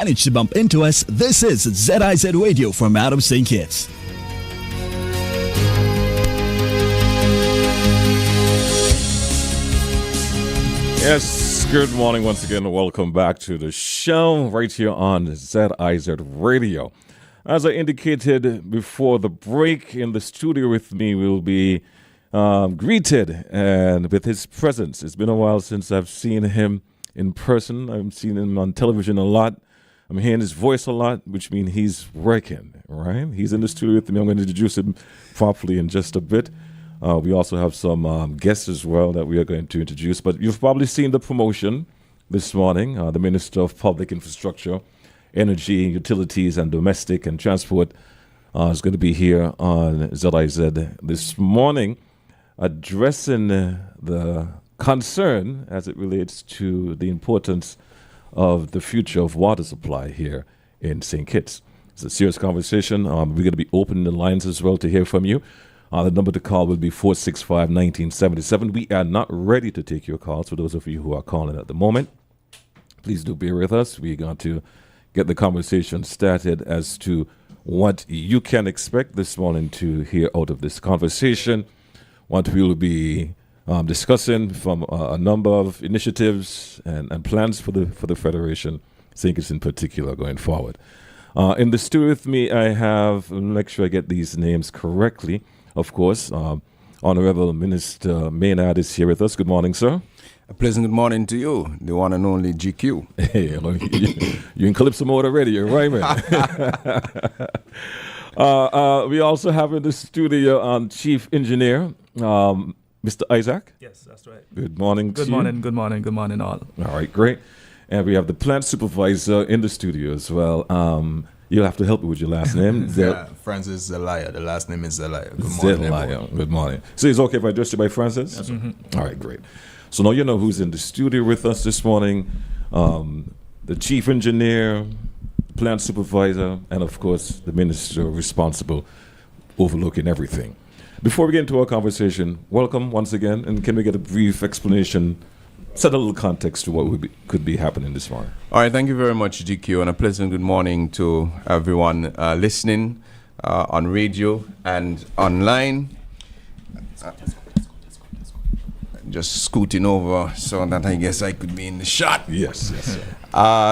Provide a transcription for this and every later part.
and it should bump into us. This is ZIZ Radio from out of St. Kitts. Yes, good morning once again. Welcome back to the show right here on ZIZ Radio. As I indicated before the break, in the studio with me will be greeted and with his presence. It's been a while since I've seen him in person. I've seen him on television a lot. I'm hearing his voice a lot, which means he's working, right? He's in the studio with me. I'm going to introduce him properly in just a bit. We also have some guests as well that we are going to introduce. But you've probably seen the promotion this morning. The Minister of Public Infrastructure, Energy, Utilities, and Domestic and Transport is going to be here on ZIZ this morning, addressing the concern as it relates to the importance of the future of water supply here in St. Kitts. It's a serious conversation. We're going to be opening the lines as well to hear from you. The number to call will be 465-1977. We are not ready to take your calls for those of you who are calling at the moment. Please do bear with us. We're going to get the conversation started as to what you can expect this morning to hear out of this conversation, what we will be discussing from a number of initiatives and plans for the Federation, St. Kitts in particular, going forward. In the studio with me, I have, make sure I get these names correctly, of course, Honorable Minister Maynard is here with us. Good morning, sir. A pleasant good morning to you, the one and only GQ. Hey, you in Calypso mode already, you're right, man. We also have in the studio Chief Engineer, Mr. Isaac. Yes, that's right. Good morning. Good morning all. All right, great. And we have the plant supervisor in the studio as well. You'll have to help me with your last name. Francis Zelaya. The last name is Zelaya. Good morning, everyone. Good morning. So it's okay if I address you by Francis? Yes, Mm-hmm. All right, great. So now you know who's in the studio with us this morning. The chief engineer, plant supervisor, and of course the minister responsible overlooking everything. Before we get into our conversation, welcome once again, and can we get a brief explanation, set a little context to what could be happening this morning? All right, thank you very much, GQ, and a pleasant good morning to everyone listening on radio and online. Just scooting over so that I guess I could be in the shot. Yes, sir.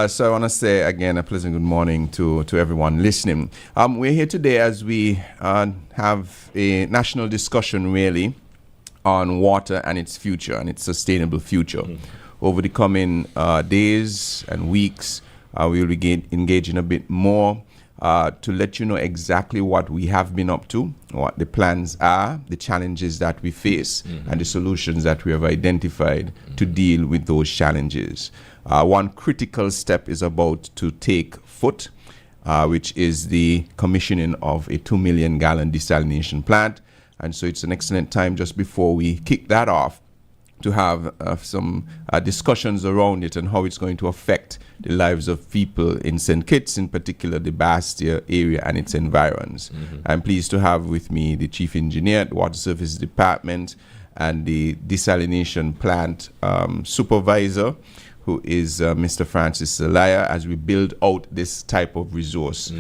So I want to say again a pleasant good morning to everyone listening. We're here today as we have a national discussion really on water and its future and its sustainable future. Over the coming days and weeks, we will be engaging a bit more to let you know exactly what we have been up to, what the plans are, the challenges that we face, and the solutions that we have identified to deal with those challenges. One critical step is about to take foot, which is the commissioning of a 2 million gallon desalination plant. And so it's an excellent time just before we kick that off to have some discussions around it and how it's going to affect the lives of people in St. Kitts, in particular the Bastia area and its environs. I'm pleased to have with me the Chief Engineer at the Water Services Department and the desalination plant supervisor, who is Mr. Francis Zelaya, as we build out this type of resource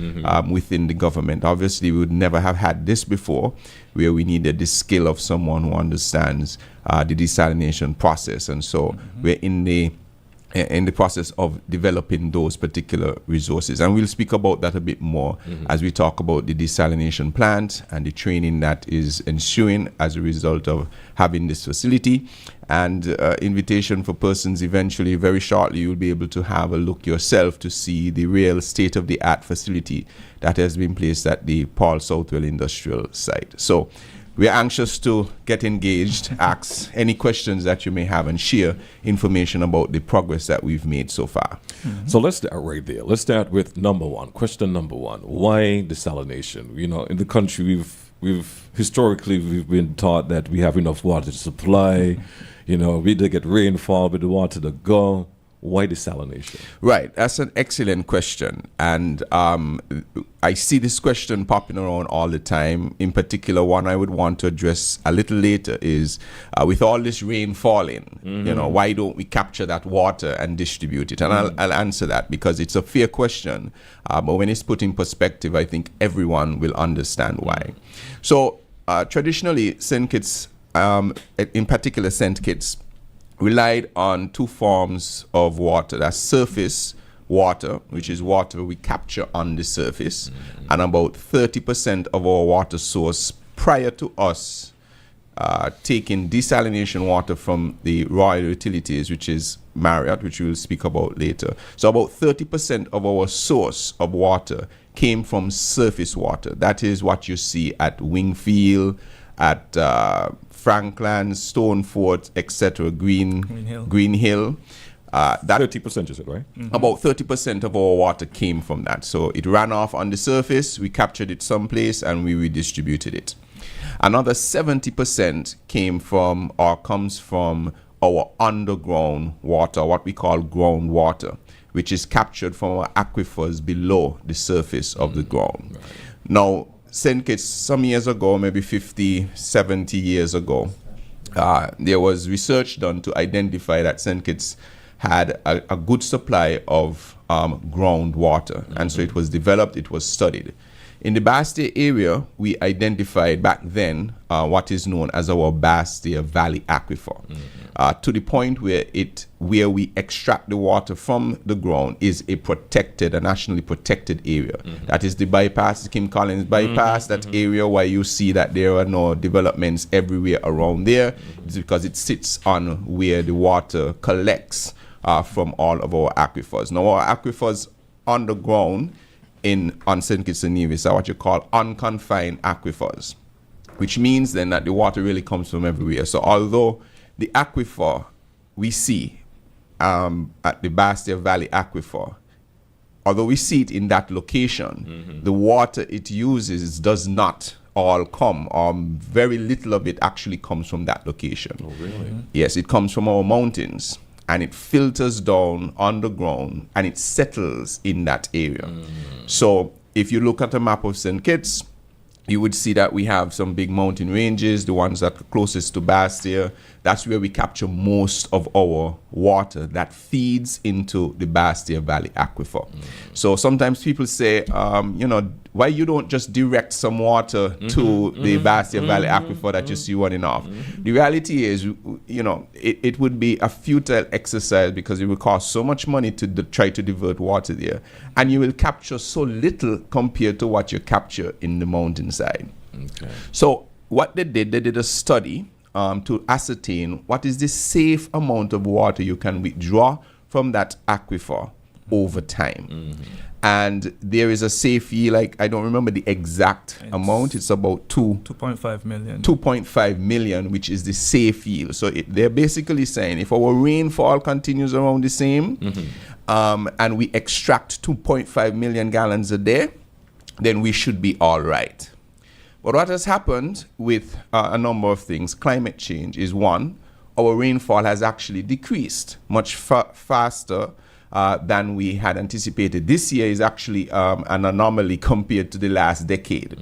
within the government. Obviously, we would never have had this before, where we needed the skill of someone who understands the desalination process. And so we're in the process of developing those particular resources. And we'll speak about that a bit more as we talk about the desalination plant and the training that is ensuing as a result of having this facility. And invitation for persons eventually, very shortly, you'll be able to have a look yourself to see the real state-of-the-art facility that has been placed at the Paul Southwell Industrial Site. So we're anxious to get engaged, ask any questions that you may have, and share information about the progress that we've made so far. So let's start right there. Let's start with question number one. Why desalination? You know, in the country, we've historically been taught that we have enough water to supply. You know, we did get rainfall, but the water to go. Why desalination? Right, that's an excellent question. And I see this question popping around all the time. In particular, one I would want to address a little later is with all this rain falling, why don't we capture that water and distribute it? And I'll answer that because it's a fair question. But when it's put in perspective, I think everyone will understand why. So traditionally, St. Kitts, in particular St. Kitts, relied on two forms of water. That's surface water, which is water we capture on the surface, and about 30% of our water source prior to us taking desalination water from the Royal Utilities, which is Marriott, which we'll speak about later. So about 30% of our source of water came from surface water. That is what you see at Wingfield, at Frankland, Stonefort, etc., Green Hill. That 30% is it, right? About 30% of our water came from that. So it ran off on the surface, we captured it someplace, and we redistributed it. Another 70% came from or comes from our underground water, what we call groundwater, which is captured from our aquifers below the surface of the ground. Right. Now, St. Kitts, some years ago, maybe 50, 70 years ago, there was research done to identify that St. Kitts had a good supply of groundwater. And so it was developed, it was studied. In the Bastia area, we identified back then what is known as our Bastia Valley Aquifer, to the point where we extract the water from the ground is a nationally protected area. That is the bypass, the Kim Collins bypass, that area where you see that there are no developments everywhere around there. It's because it sits on where the water collects from all of our aquifers. Now, our aquifers underground on St. Kitts and Nevis are what you call unconfined aquifers, which means then that the water really comes from everywhere. So although the aquifer we see at the Bastia Valley Aquifer, although we see it in that location, the water it uses does not all come, very little of it actually comes from that location. Oh, really? Yes, it comes from our mountains, and it filters down underground and it settles in that area. So if you look at a map of St. Kitts, you would see that we have some big mountain ranges, the ones that are closest to Bastia. That's where we capture most of our water that feeds into the Bastia Valley Aquifer. So sometimes people say, why you don't just direct some water to the Bastia Valley Aquifer that you see running off? The reality is, it would be a futile exercise because it would cost so much money to try to divert water there. And you will capture so little compared to what you capture in the mountainside. Okay. So what they did a study to ascertain what is the safe amount of water you can withdraw from that aquifer over time. And there is a safe yield, I don't remember the exact amount. It's about 2.5 million. 2.5 million, which is the safe yield. So they're basically saying if our rainfall continues around the same, and we extract 2.5 million gallons a day, then we should be all right. But what has happened with a number of things, climate change is one. Our rainfall has actually decreased much faster than we had anticipated. This year is actually an anomaly compared to the last decade.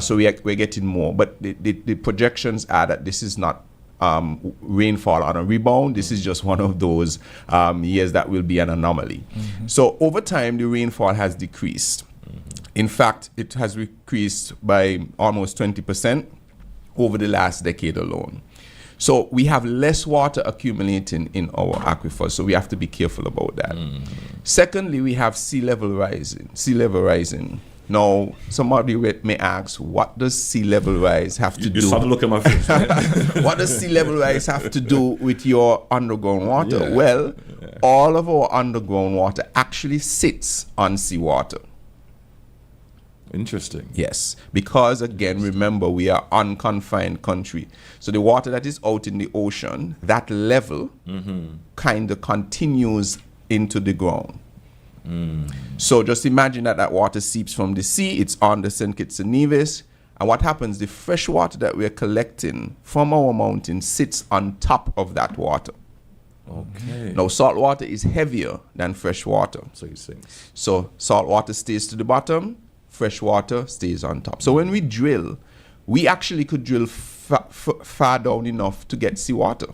So we're getting more. But the projections are that this is not rainfall on a rebound. This is just one of those years that will be an anomaly. So over time, the rainfall has decreased. In fact, it has decreased by almost 20% over the last decade alone. So we have less water accumulating in our aquifers, so we have to be careful about that. Secondly, we have sea level rising. Now, somebody may ask, what does sea level rise have to do? You started looking at my face. What does sea level rise have to do with your underground water? All of our underground water actually sits on seawater. Interesting. Yes, because again, remember, we are unconfined country. So the water that is out in the ocean, that level kind of continues into the ground. So just imagine that water seeps from the sea, it's on the St. Kitts and Nevis, and what happens, the fresh water that we're collecting from our mountains sits on top of that water. Okay. Now, salt water is heavier than fresh water. So you think. So salt water stays to the bottom, fresh water stays on top. So when we drill, we actually could drill far down enough to get seawater.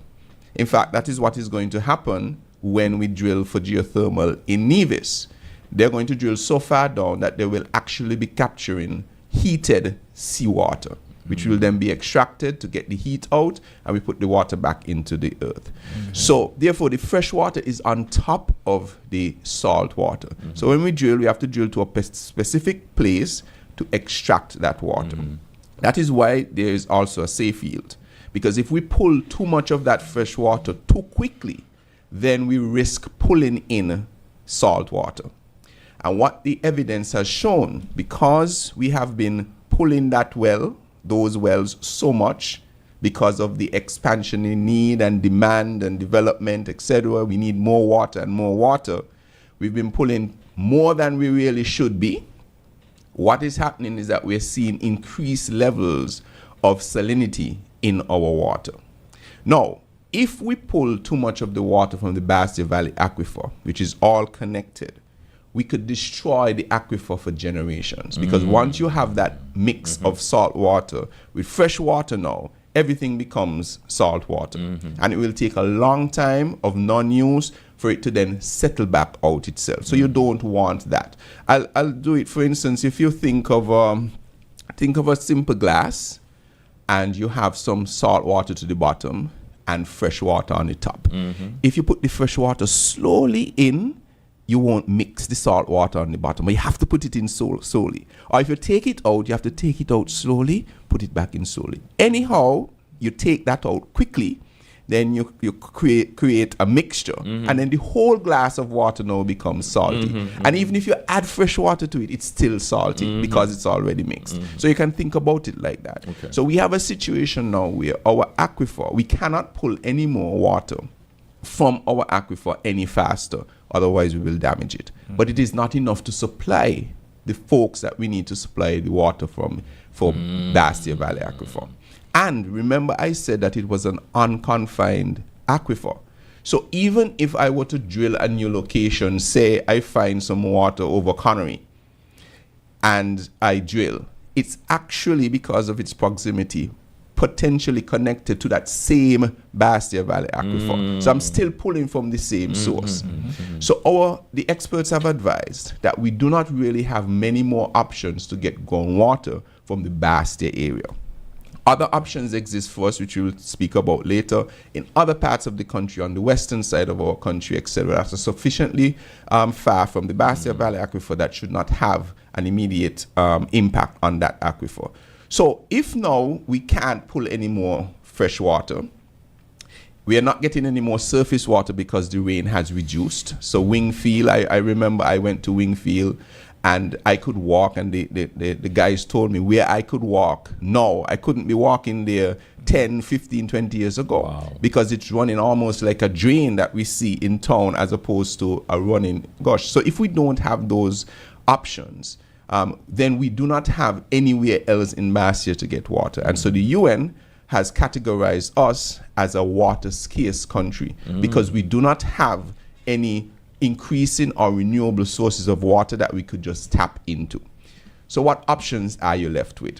In fact, that is what is going to happen when we drill for geothermal in Nevis. They're going to drill so far down that they will actually be capturing heated seawater, which will then be extracted to get the heat out, and we put the water back into the earth. So therefore, the fresh water is on top of the salt water. So when we drill, we have to drill to a specific place to extract that water. That is why there is also a safe yield. Because if we pull too much of that fresh water too quickly, then we risk pulling in salt water. And what the evidence has shown, because we have been pulling those wells so much, because of the expansion in need and demand and development, etc., we need more water and more water. We've been pulling more than we really should be. What is happening is that we're seeing increased levels of salinity in our water. Now, if we pull too much of the water from the Bastia Valley Aquifer, which is all connected, we could destroy the aquifer for generations. Because once you have that mix of salt water with fresh water now, everything becomes salt water. And it will take a long time of non-use for it to then settle back out itself. So you don't want that. I'll do it. For instance, if you think of a simple glass, and you have some salt water to the bottom and fresh water on the top. If you put the fresh water slowly in, you won't mix the salt water on the bottom, but you have to put it in slowly. Or if you take it out, you have to take it out slowly, put it back in slowly. Anyhow, you take that out quickly, then you create a mixture, and then the whole glass of water now becomes salty. And even if you add fresh water to it, it's still salty because it's already mixed. So you can think about it like that. Okay. So we have a situation now where our aquifer, we cannot pull any more water from our aquifer any faster, otherwise we will damage it. But it is not enough to supply the folks that we need to supply the water for Bastia Valley Aquifer. And remember, I said that it was an unconfined aquifer. So even if I were to drill a new location, say I find some water over Connery, and I drill, it's actually because of its proximity potentially connected to that same Bastia Valley Aquifer. So I'm still pulling from the same source. So the experts have advised that we do not really have many more options to get groundwater from the Bastia area. Other options exist for us, which we will speak about later, in other parts of the country, on the western side of our country, etc., that are sufficiently far from the Bastia Valley Aquifer that should not have an immediate impact on that aquifer. So if now we can't pull any more fresh water, we are not getting any more surface water because the rain has reduced. So Wingfield, I remember I went to Wingfield and I could walk, and the guys told me where I could walk. No, I couldn't be walking there 10, 15, 20 years ago because it's running almost like a drain that we see in town as opposed to a running gush. So if we don't have those options, then we do not have anywhere else in Bastia to get water. And so the UN has categorized us as a water scarce country because we do not have any increasing or renewable sources of water that we could just tap into. So what options are you left with?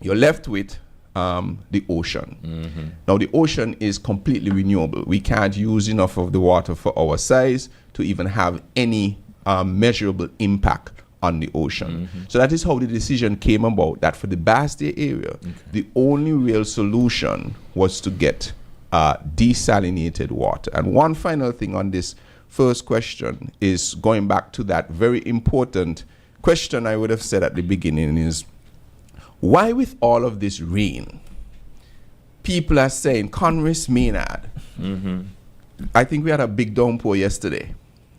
You're left with the ocean. Now the ocean is completely renewable. We can't use enough of the water for our size to even have any measurable impact on the ocean. So that is how the decision came about, that for the Bastia area, the only real solution was to get desalinated water. And one final thing on this first question is going back to that very important question I would have said at the beginning is, why with all of this rain, people are saying, Konris Maynard, I think we had a big downpour yesterday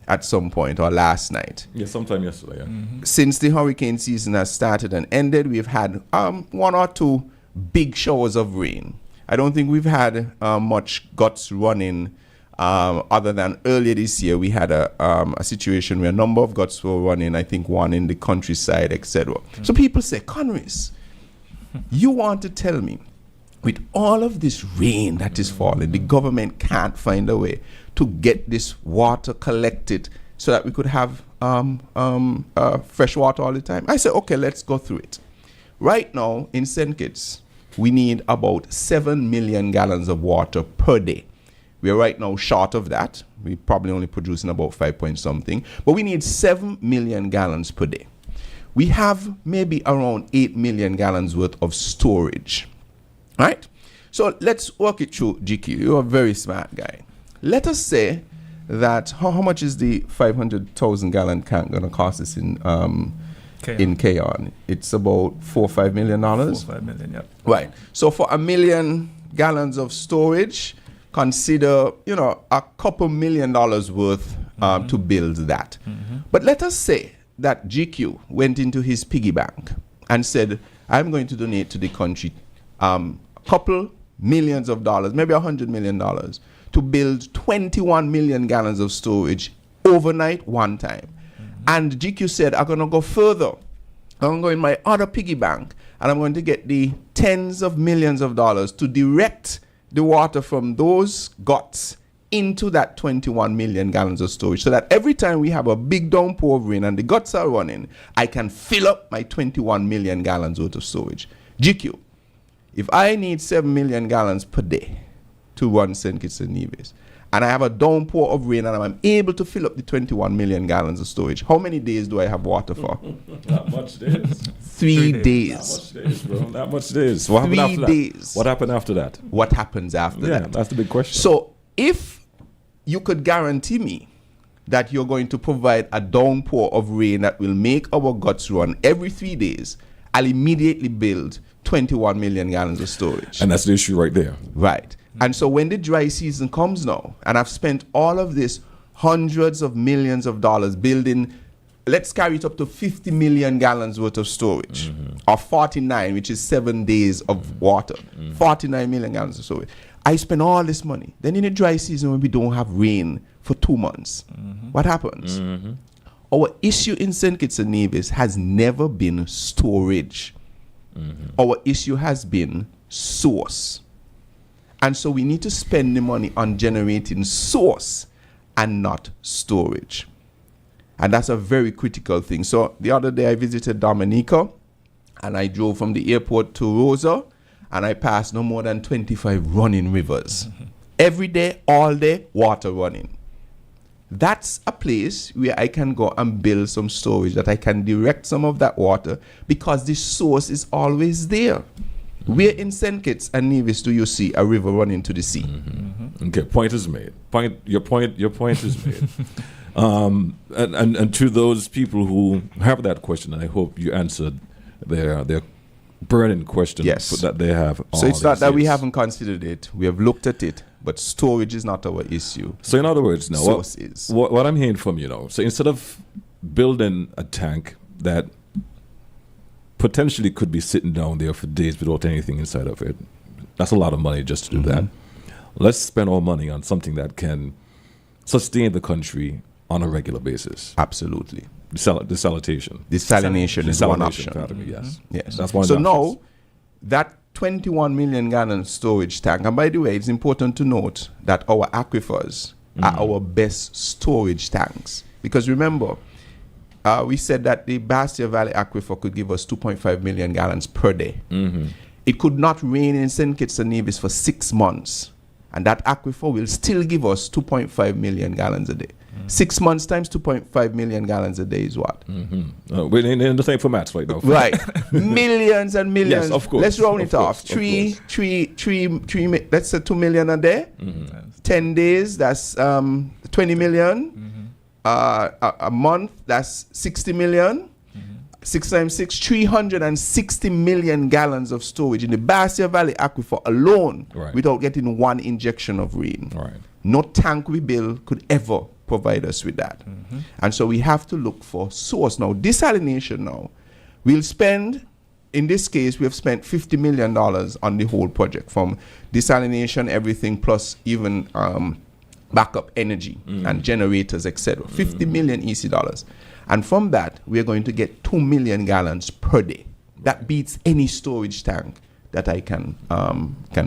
at some point, or last night. Yeah, sometime yesterday, yeah. Since the hurricane season has started and ended, we've had one or two big showers of rain. I don't think we've had much guts running other than earlier this year. We had a situation where a number of guts were running, I think one in the countryside, etc. So people say, Konris, you want to tell me with all of this rain that is falling, the government can't find a way to get this water collected so that we could have fresh water all the time. I said, okay, let's go through it. Right now in St. Kitts, we need about 7 million gallons of water per day. We are right now short of that. We're probably only producing about 5 point something, but we need 7 million gallons per day. We have maybe around 8 million gallons worth of storage, right? So let's work it through, GQ. You're a very smart guy. Let us say that how much is the 500,000 gallon tank going to cost us in Keon? It's about $4 or $5 million. 4 or 5 million, yeah. Right. So for 1 million gallons of storage, consider a couple $1 million worth to build that. But let us say that GQ went into his piggy bank and said, I'm going to donate to the country couple millions of dollars, maybe $100 million, to build 21 million gallons of storage overnight one time. And GQ said, I'm going to go further. I'm going to go in my other piggy bank and I'm going to get the tens of millions of dollars to direct the water from those guts into that 21 million gallons of storage, so that every time we have a big downpour of rain and the guts are running, I can fill up my 21 million gallons worth of storage. GQ, if I need 7 million gallons per day to run St. Kitts and Nevis, and I have a downpour of rain and I'm able to fill up the 21 million gallons of storage, how many days do I have water for? Not much days. 3 days. Not much days, bro. Not much days. What happened after 3 days. that? What happened after that? What happens after Yeah, that? that's the big question. So if you could guarantee me that you're going to provide a downpour of rain that will make our guts run every 3 days, I'll immediately build 21 million gallons of storage. And that's the issue right there. Right. And so when the dry season comes now, and I've spent all of this hundreds of millions of dollars building, let's carry it up to 50 million gallons worth of storage, or 49, which is 7 days of water, 49 million gallons of storage. I spend all this money. Then in the dry season, when we don't have rain for 2 months, what happens? Our issue in St. Kitts and Nevis has never been storage. Our issue has been source. And so we need to spend the money on generating source and not storage. And that's a very critical thing. So the other day I visited Dominica and I drove from the airport to Rosa and I passed no more than 25 running rivers. Every day, all day, water running. That's a place where I can go and build some storage, that I can direct some of that water because the source is always there. Where in St. Kitts and Nevis do you see a river running to the sea? Okay, point is made. Your point is made. And to those people who have that question, I hope you answered their burning question that they have. So it's not that we haven't considered it. We have looked at it, but storage is not our issue. So in other words, now source is. What I'm hearing from you, so instead of building a tank that potentially could be sitting down there for days without anything inside of it, that's a lot of money just to do that. Let's spend our money on something that can sustain the country on a regular basis. Absolutely. Desalination. Desalination is one option. Yes. Yes. That's one. So now, that 21 million gallon storage tank, and by the way, it's important to note that our aquifers are our best storage tanks. Because remember, we said that the Bastia Valley Aquifer could give us 2.5 million gallons per day. It could not rain in St. Kitts and Nevis for 6 months. And that aquifer will still give us 2.5 million gallons a day. 6 months times 2.5 million gallons a day is what? We're in the same for maths right now. Right. Millions and millions. Yes, of course. Let's round it off. Three, let's say 2 million a day. 10 days, that's 20 million. A month, that's 60 million. 6 times 6, 360 million gallons of storage in the Bastia Valley Aquifer alone, without getting one injection of rain. No tank we build could ever provide us with that. And so we have to look for source. Now, desalination now, we'll spend, in this case, we have spent $50 million on the whole project, from desalination, everything, plus even backup energy and generators, etc. 50 million EC dollars. And from that, we're going to get 2 million gallons per day. That beats any storage tank that I can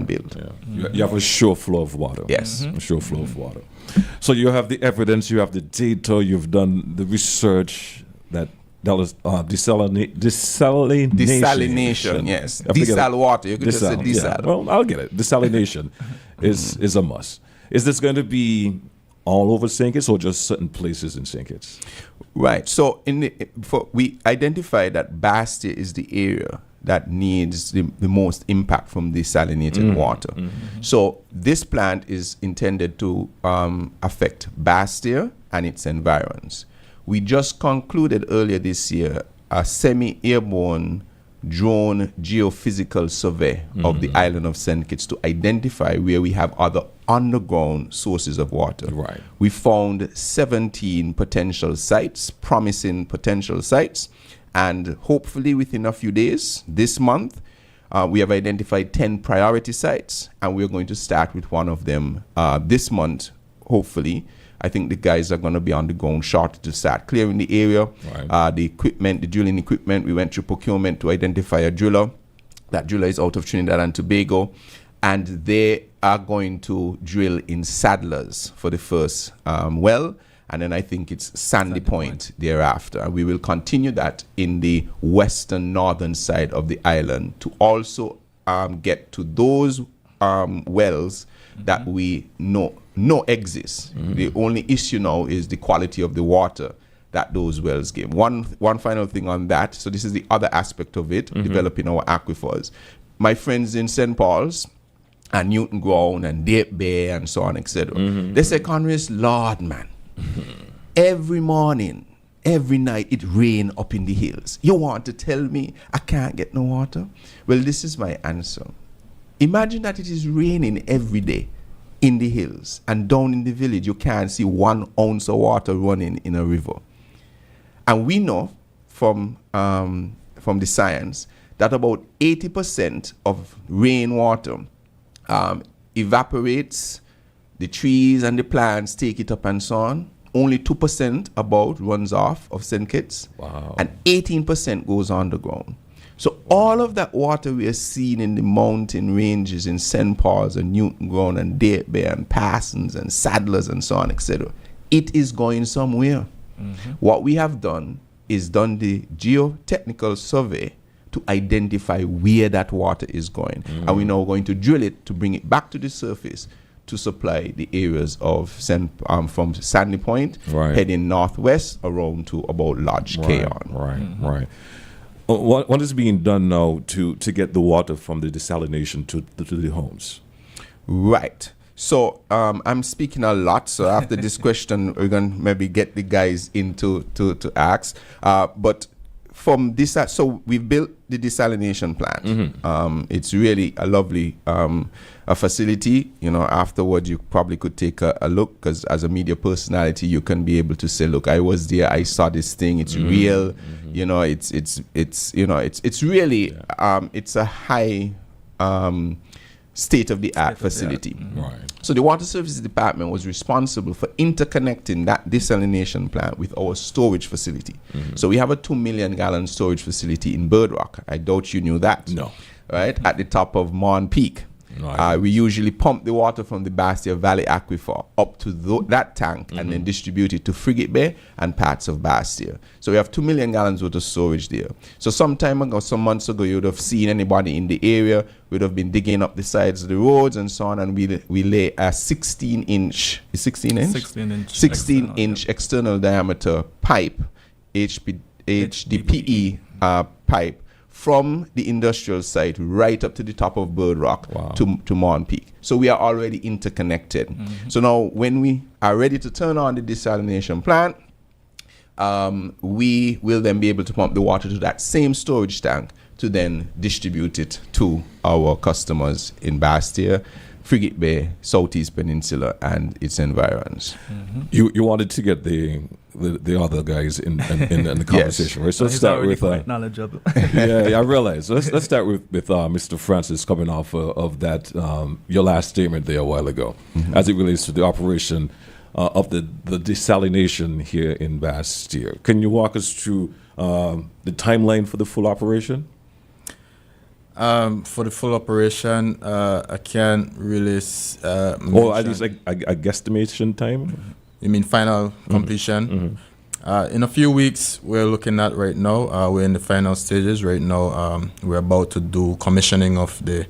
build. Yeah. You have a sure flow of water. Yes. A sure flow of water. So you have the evidence, you have the data, you've done the research that is desalination. Yes. Desal water. You could just say desal. Yeah. Well, I'll get it. Desalination is a must. Is this going to be all over St. Kitts or just certain places in St. Kitts? Right. So we identified that Bastia is the area that needs the most impact from desalinated water. So this plant is intended to affect Bastia and its environs. We just concluded earlier this year a semi-airborne drone geophysical survey of the island of St. Kitts to identify where we have other underground sources of water. Right. We found 17 potential sites, promising potential sites, and hopefully within a few days, this month, we have identified 10 priority sites, and we're going to start with one of them this month, hopefully. I think the guys are going to be on the ground shortly to start clearing the area. Right. The equipment, the drilling equipment, we went through procurement to identify a driller. That driller is out of Trinidad and Tobago, and they are going to drill in Saddlers for the first well, and then I think it's Sandy Point thereafter. And we will continue that in the western northern side of the island to also get to those wells that we know exists. The only issue now is the quality of the water that those wells give. One final thing on that. So this is the other aspect of it, developing our aquifers. My friends in St. Paul's and Newton Ground and Deep Bay and so on, etc. They say, Konris, Lord, man, every morning, every night it rain up in the hills. You want to tell me I can't get no water? Well, this is my answer. Imagine that it is raining every day in the hills, and down in the village you can't see 1 ounce of water running in a river. And we know from the science that about 80% of rainwater evaporates, the trees and the plants take it up and so on. Only 2% about runs off of St. Kitts. Wow. And 18% goes underground. So all of that water we are seeing in the mountain ranges in St. Paul's and Newton Ground and Deep Bay and Parsons and Saddlers and so on, etc., it is going somewhere. What we have done is done the geotechnical survey to identify where that water is going. And we're now going to drill it to bring it back to the surface to supply the areas of from Sandy Point, heading northwest around to about Lodge Cayon. Right. What is being done now to get the water from the desalination to the homes? Right. So I'm speaking a lot. So after this question, we're going to maybe get the guys into to ask. But from this, so we've built the desalination plant. It's really a lovely a facility. You know, afterwards you probably could take a look, because as a media personality, you can be able to say, look, I was there, I saw this thing. It's real. You know, it's really it's a high state-of-the-art facility. Right. So the Water Services Department was responsible for interconnecting that desalination plant with our storage facility. So we have a 2 million gallon storage facility in Bird Rock. I doubt you knew that. No. Right? At the top of Mon Peak. We usually pump the water from the Bastia Valley Aquifer up to that tank and then distribute it to Frigate Bay and parts of Bastia. So we have 2 million gallons worth of storage there. So some months ago, you would have seen anybody in the area would have been digging up the sides of the roads and so on, and we lay a 16-inch external diameter pipe, HDPE pipe, from the industrial site right up to the top of Bird Rock to Mon Peak. So we are already interconnected. So now when we are ready to turn on the desalination plant, we will then be able to pump the water to that same storage tank to then distribute it to our customers in Bastia, Frigate Bay, Southeast Peninsula, and its environs. You wanted to get the other guys in the conversation, right? So let's start with quite knowledgeable. I realize. So let's start with Mr. Francis, coming off of that your last statement there a while ago, as it relates to the operation of the desalination here in Bastia. Can you walk us through the timeline for the full operation? For the full operation, I can't really. Or at least a guesstimation time? You mean final completion? In a few weeks, we're looking at right now. We're in the final stages right now. We're about to do commissioning of the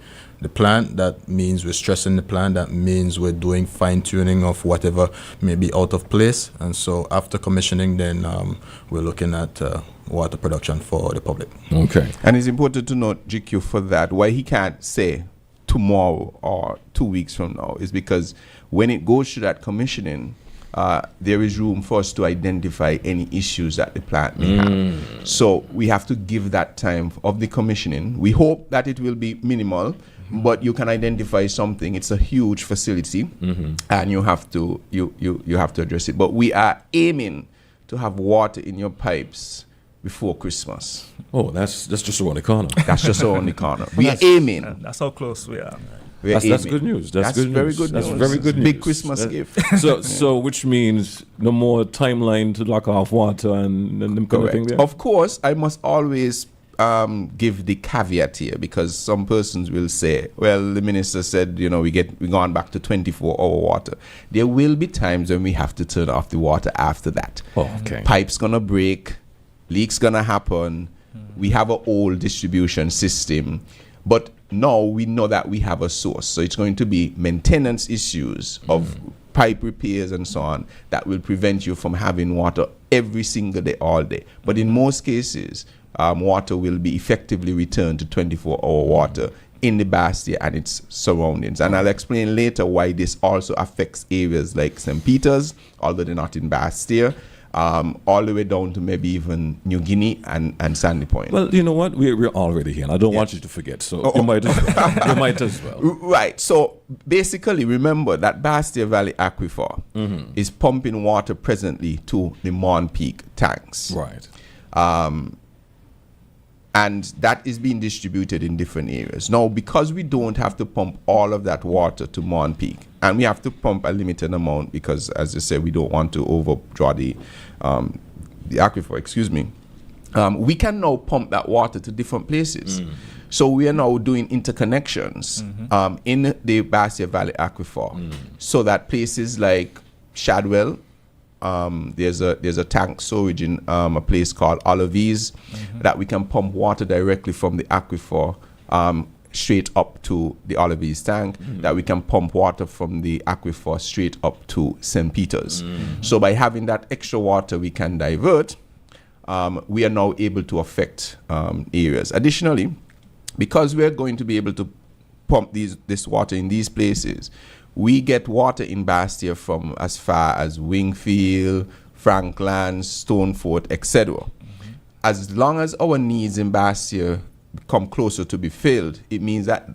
plant. That means we're stressing the plant. That means we're doing fine tuning of whatever may be out of place. And so after commissioning, then we're looking at water production for the public. Okay. And it's important to note, GQ, for that, why he can't say tomorrow or 2 weeks from now is because when it goes through that commissioning, there is room for us to identify any issues that the plant may have. So we have to give that time of the commissioning. We hope that it will be minimal, but you can identify something. It's a huge facility, and you have to address it. But we are aiming to have water in your pipes before Christmas. Oh, that's just around the corner. That's just around the corner. We are aiming. That's how close we are. That's good news. That's good very news. good That's news. very good news. Big Christmas gift. So which means no more timeline to lock off water and them kind of thing there? Of course, I must always give the caveat here, because some persons will say, well, the minister said, we're going back to 24-hour water. There will be times when we have to turn off the water after that. Oh, okay. Pipes going to break, leaks going to happen. We have an old distribution system, but now we know that we have a source. So it's going to be maintenance issues of pipe repairs and so on that will prevent you from having water every single day, all day. But in most cases, water will be effectively returned to 24-hour water in the Bastille and its surroundings. And I'll explain later why this also affects areas like St. Peter's, although they're not in Bastille, all the way down to maybe even New Guinea and Sandy Point. Well, you know what? We're already here, and I don't want you to forget, so you might as well. Right. So basically, remember that Bastille Valley Aquifer is pumping water presently to the Mon Peak tanks. Right. And that is being distributed in different areas. Now, because we don't have to pump all of that water to Mon Peak, and we have to pump a limited amount because, as I said, we don't want to overdraw the aquifer, we can now pump that water to different places. So we are now doing interconnections in the Bastille Valley Aquifer so that places like Shadwell, there's a tank storage in a place called Olives that we can pump water directly from the aquifer straight up to the Olives tank, that we can pump water from the aquifer straight up to St. Peter's. So by having that extra water we can divert, we are now able to affect areas. Additionally, because we are going to be able to pump this water in these places, we get water in Bastille from as far as Wingfield, Frankland, Stonefort, etc. As long as our needs in Bastille come closer to be filled, it means that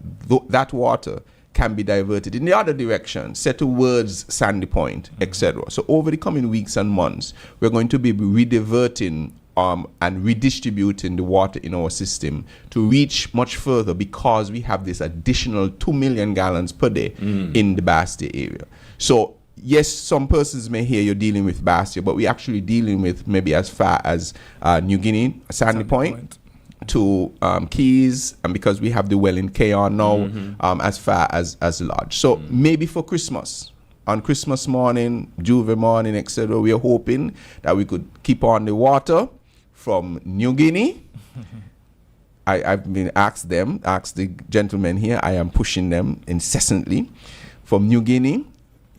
that water can be diverted in the other direction, set towards Sandy Point, etc. So over the coming weeks and months, we're going to be rediverting and redistributing the water in our system to reach much further, because we have this additional 2 million gallons per day in the Bastille area. So yes, some persons may hear you're dealing with Bastille, but we're actually dealing with maybe as far as New Guinea, Sandy Point, to Keys, and because we have the well in Keon now, as far as Lodge. So maybe for Christmas, on Christmas morning, Juve morning, etc., we are hoping that we could keep on the water from New Guinea. I've been asked the gentlemen here, I am pushing them incessantly, from New Guinea,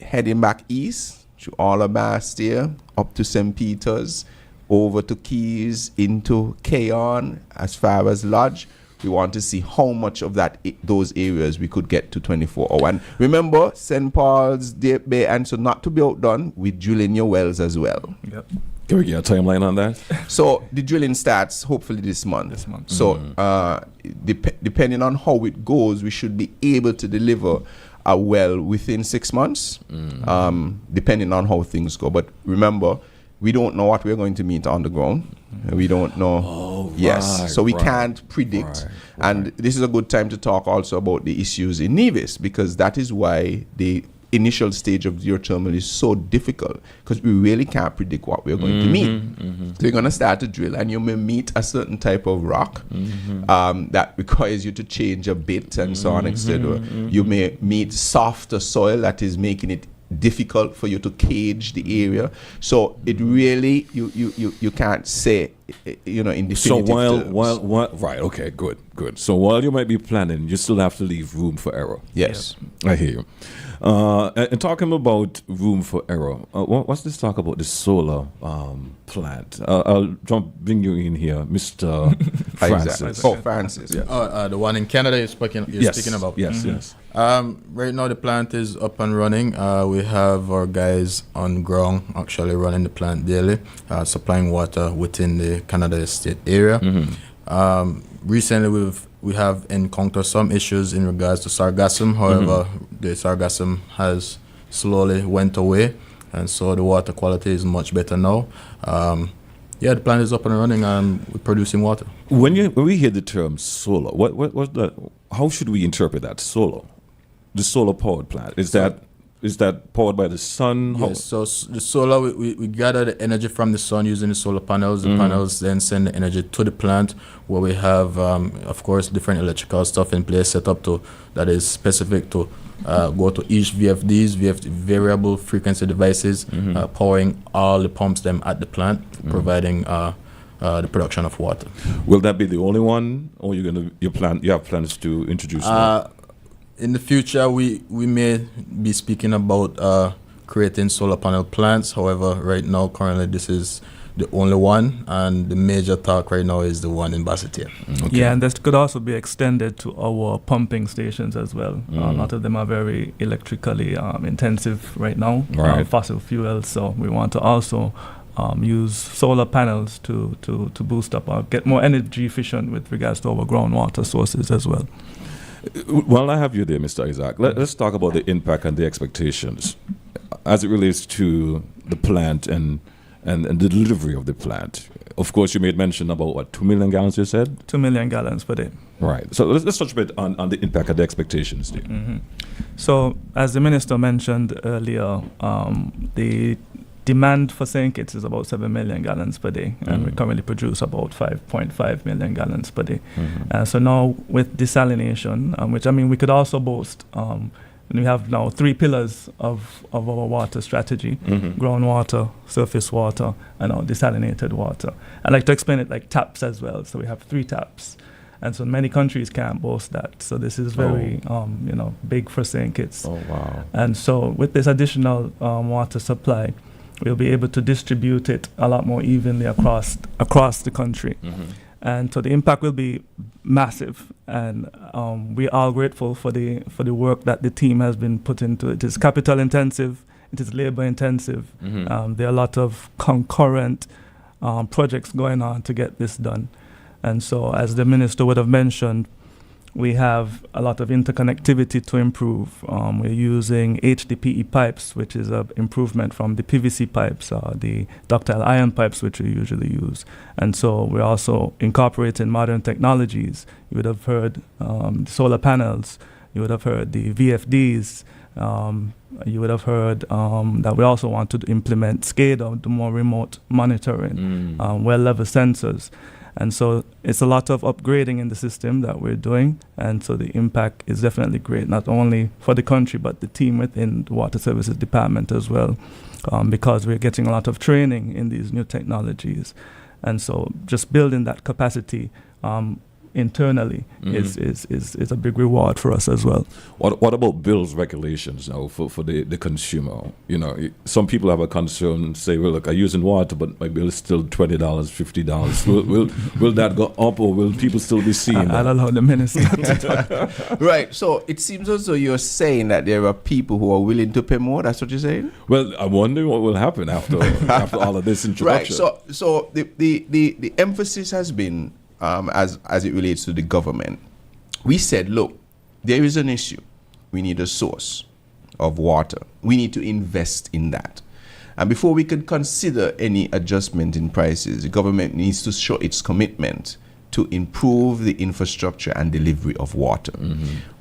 heading back east through all of Bastille, up to St. Peter's, over to Keys, into Keon, as far as Lodge. We want to see how much of those areas we could get to 24-hour. And remember, St. Paul's, Deep Bay, and so not to be outdone with drilling your wells as well. Yep. Can we get a timeline on that? So the drilling starts hopefully this month. So depending on how it goes, we should be able to deliver a well within 6 months, depending on how things go. But remember, we don't know what we're going to meet on the ground. We don't know. So we can't predict. And this is a good time to talk also about the issues in Nevis, because that is why the initial stage of geothermal is so difficult because we really can't predict what we're going to meet. So you're going to start to drill and you may meet a certain type of rock that requires you to change a bit and so on, etc. You may meet softer soil that is making it difficult for you to cage the area. So it really, you can't say, in definitive terms. while right, okay, good. So while you might be planning, you still have to leave room for error. Yes. I hear you. And talking about room for error, what's this talk about the solar plant? I'll bring you in here, Mr. Francis. Oh, Francis. Yeah. The one in Canada you're speaking about. Yes. Right now the plant is up and running. We have our guys on ground actually running the plant daily, supplying water within the Canada Estate area. Recently we have encountered some issues in regards to sargassum. However, the sargassum has slowly went away, and so the water quality is much better now. The plant is up and running and we're producing water. When we hear the term solar, what's that? How should we interpret that? Solar, the solar powered plant. Is that powered by the sun? Yes, so the solar, we gather the energy from the sun using the solar panels. The panels then send the energy to the plant where we have, of course, different electrical stuff in place set up that is specific to go to each VFDs, variable frequency devices, powering all the pumps them at the plant, providing the production of water. Will that be the only one, or you have plans to introduce more? In the future, we may be speaking about creating solar panel plants. However, right now, currently, this is the only one, and the major talk right now is the one in Basseterre. Okay. Yeah, and this could also be extended to our pumping stations as well. A lot of them are very electrically intensive right now, fossil fuels. So we want to also use solar panels to boost up or get more energy efficient with regards to our groundwater sources as well. While I have you there, Mr. Isaac, let's talk about the impact and the expectations as it relates to the plant and the delivery of the plant. Of course, you made mention about, 2 million gallons, you said? 2 million gallons per day. Right. So let's touch a bit on the impact and the expectations there. So, as the Minister mentioned earlier, the demand for St. Kitts is about 7 million gallons per day, and we currently produce about 5.5 million gallons per day. So now with desalination, which we could also boast, and we have now 3 pillars of our water strategy: groundwater, surface water, and now desalinated water. I like to explain it like taps as well. So we have 3 taps. And so many countries can't boast that. So this is very, big for St. Kitts. Oh, wow. And so with this additional water supply, we'll be able to distribute it a lot more evenly across the country. And so the impact will be massive. And we are grateful for the work that the team has been put into it. It is capital intensive, it is labor intensive. There are a lot of concurrent projects going on to get this done. And so, as the Minister would have mentioned, we have a lot of interconnectivity to improve. We're using HDPE pipes, which is an improvement from the PVC pipes, the ductile iron pipes, which we usually use. And so we're also incorporating modern technologies. You would have heard solar panels. You would have heard the VFDs. You would have heard that we also want to implement SCADA, the more remote monitoring, well-level sensors. And so it's a lot of upgrading in the system that we're doing. And so the impact is definitely great, not only for the country, but the team within the Water Services Department as well, because we're getting a lot of training in these new technologies. And so just building that capacity internally is a big reward for us as well. What about bills regulations now for the consumer? Some people have a concern, say, well, look, I'm using water, but my bill is still $20, $50. Will that go up, or will people still be seeing that? I'll allow the Minister to talk. Right, so it seems as though you're saying that there are people who are willing to pay more. That's what you're saying? Well, I'm wondering what will happen after all of this introduction. Right, so the emphasis has been, as it relates to the government, we said, look, there is an issue. We need a source of water. We need to invest in that. And before we could consider any adjustment in prices, the government needs to show its commitment to improve the infrastructure and delivery of water.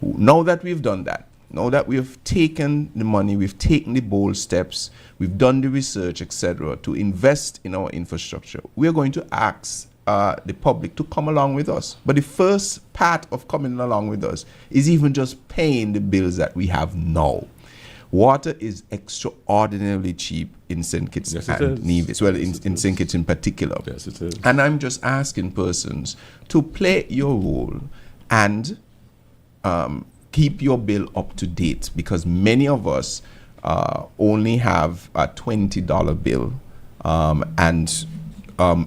Now that we've done that, now that we have taken the money, we've taken the bold steps, we've done the research, etc., to invest in our infrastructure, we are going to ask the public to come along with us. But the first part of coming along with us is even just paying the bills that we have now. Water is extraordinarily cheap in St. Kitts and Nevis. Well, in St. Kitts in particular. Yes, it is. And I'm just asking persons to play your role and keep your bill up to date, because many of us only have a $20 bill.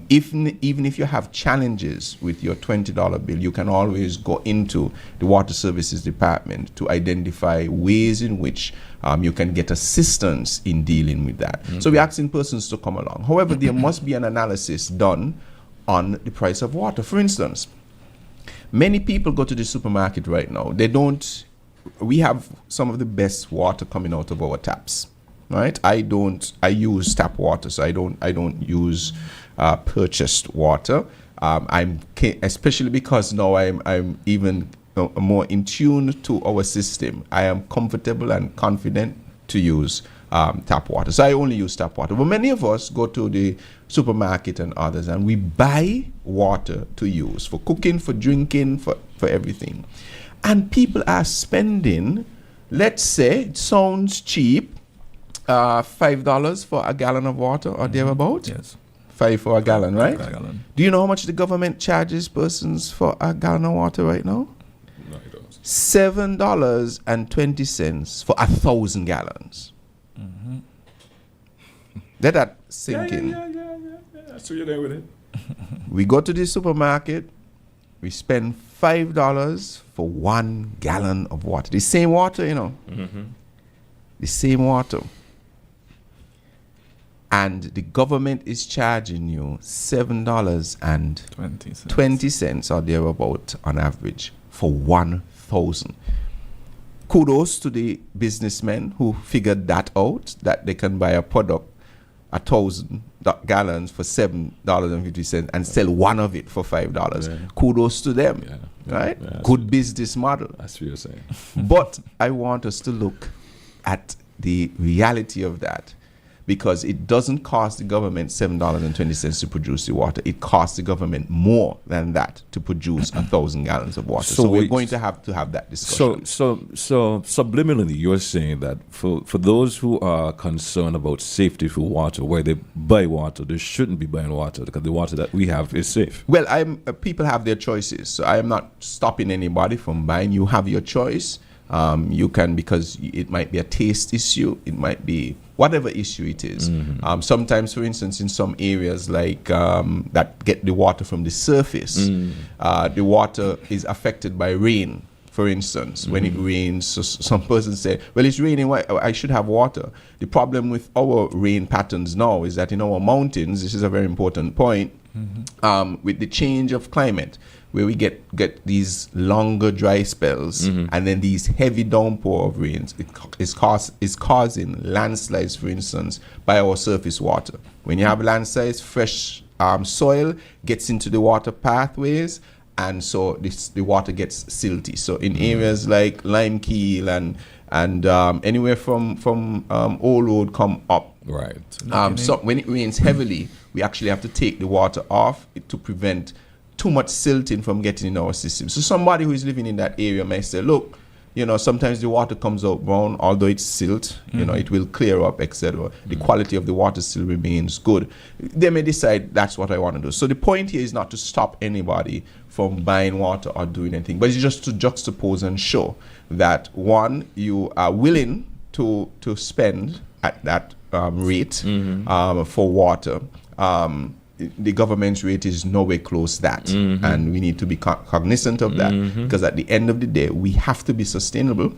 Even if you have challenges with your $20 bill, you can always go into the Water Services Department to identify ways in which you can get assistance in dealing with that. Mm-hmm. So we're asking persons to come along. However, there must be an analysis done on the price of water. For instance, many people go to the supermarket right now. We have some of the best water coming out of our taps, right? I use tap water, so I don't use purchased water. Especially because now I'm even more in tune to our system. I am comfortable and confident to use tap water. So I only use tap water. But many of us go to the supermarket and others, and we buy water to use for cooking, for drinking, for everything. And people are spending, let's say, it sounds cheap, $5 for a gallon of water or thereabout. Yes. $5 for a gallon, right? A gallon. Do you know how much the government charges persons for a gallon of water right now? No, I don't. $7.20 for 1,000 gallons. Mm-hmm. Let that sink in. Yeah. So you're there with it. We go to the supermarket, we spend $5 for 1 gallon of water. The same water, Mm-hmm. The same water. And the government is charging you $7.20 or thereabout on average for 1,000. Kudos to the businessmen who figured that out, that they can buy a product, 1,000 gallons for $7.50 and sell one of it for $5. Yeah. Kudos to them, right? Yeah, good business model. That's what you're saying. But I want us to look at the reality of that, because it doesn't cost the government $7.20 to produce the water. It costs the government more than that to produce 1,000 gallons of water. So we're going to have that discussion. So subliminally, you're saying that for those who are concerned about safety for water, where they buy water, they shouldn't be buying water because the water that we have is safe. Well, people have their choices. So I am not stopping anybody from buying. You have your choice. You can, because it might be a taste issue. It might be whatever issue it is. Mm-hmm. Sometimes, for instance, in some areas like that get the water from the surface, the water is affected by rain. For instance, when it rains, so some persons say, well, it's raining, I should have water. The problem with our rain patterns now is that in our mountains, this is a very important point, with the change of climate, where we get these longer dry spells and then these heavy downpour of rains, is causing landslides, for instance, by our surface water. When you have landslides, fresh soil gets into the water pathways, and so the water gets silty. So in areas like Limekeel and anywhere from Old Road come up. Right. So when it rains heavily, we actually have to take the water off to prevent too much silting from getting in our system. So somebody who is living in that area may say, look, sometimes the water comes out brown, although it's silt, it will clear up, etc. The quality of the water still remains good. They may decide that's what I want to do. So the point here is not to stop anybody from buying water or doing anything, but it's just to juxtapose and show that, one, you are willing to spend at that rate for water. The government's rate is nowhere close to that, and we need to be cognizant of that, because at the end of the day, we have to be sustainable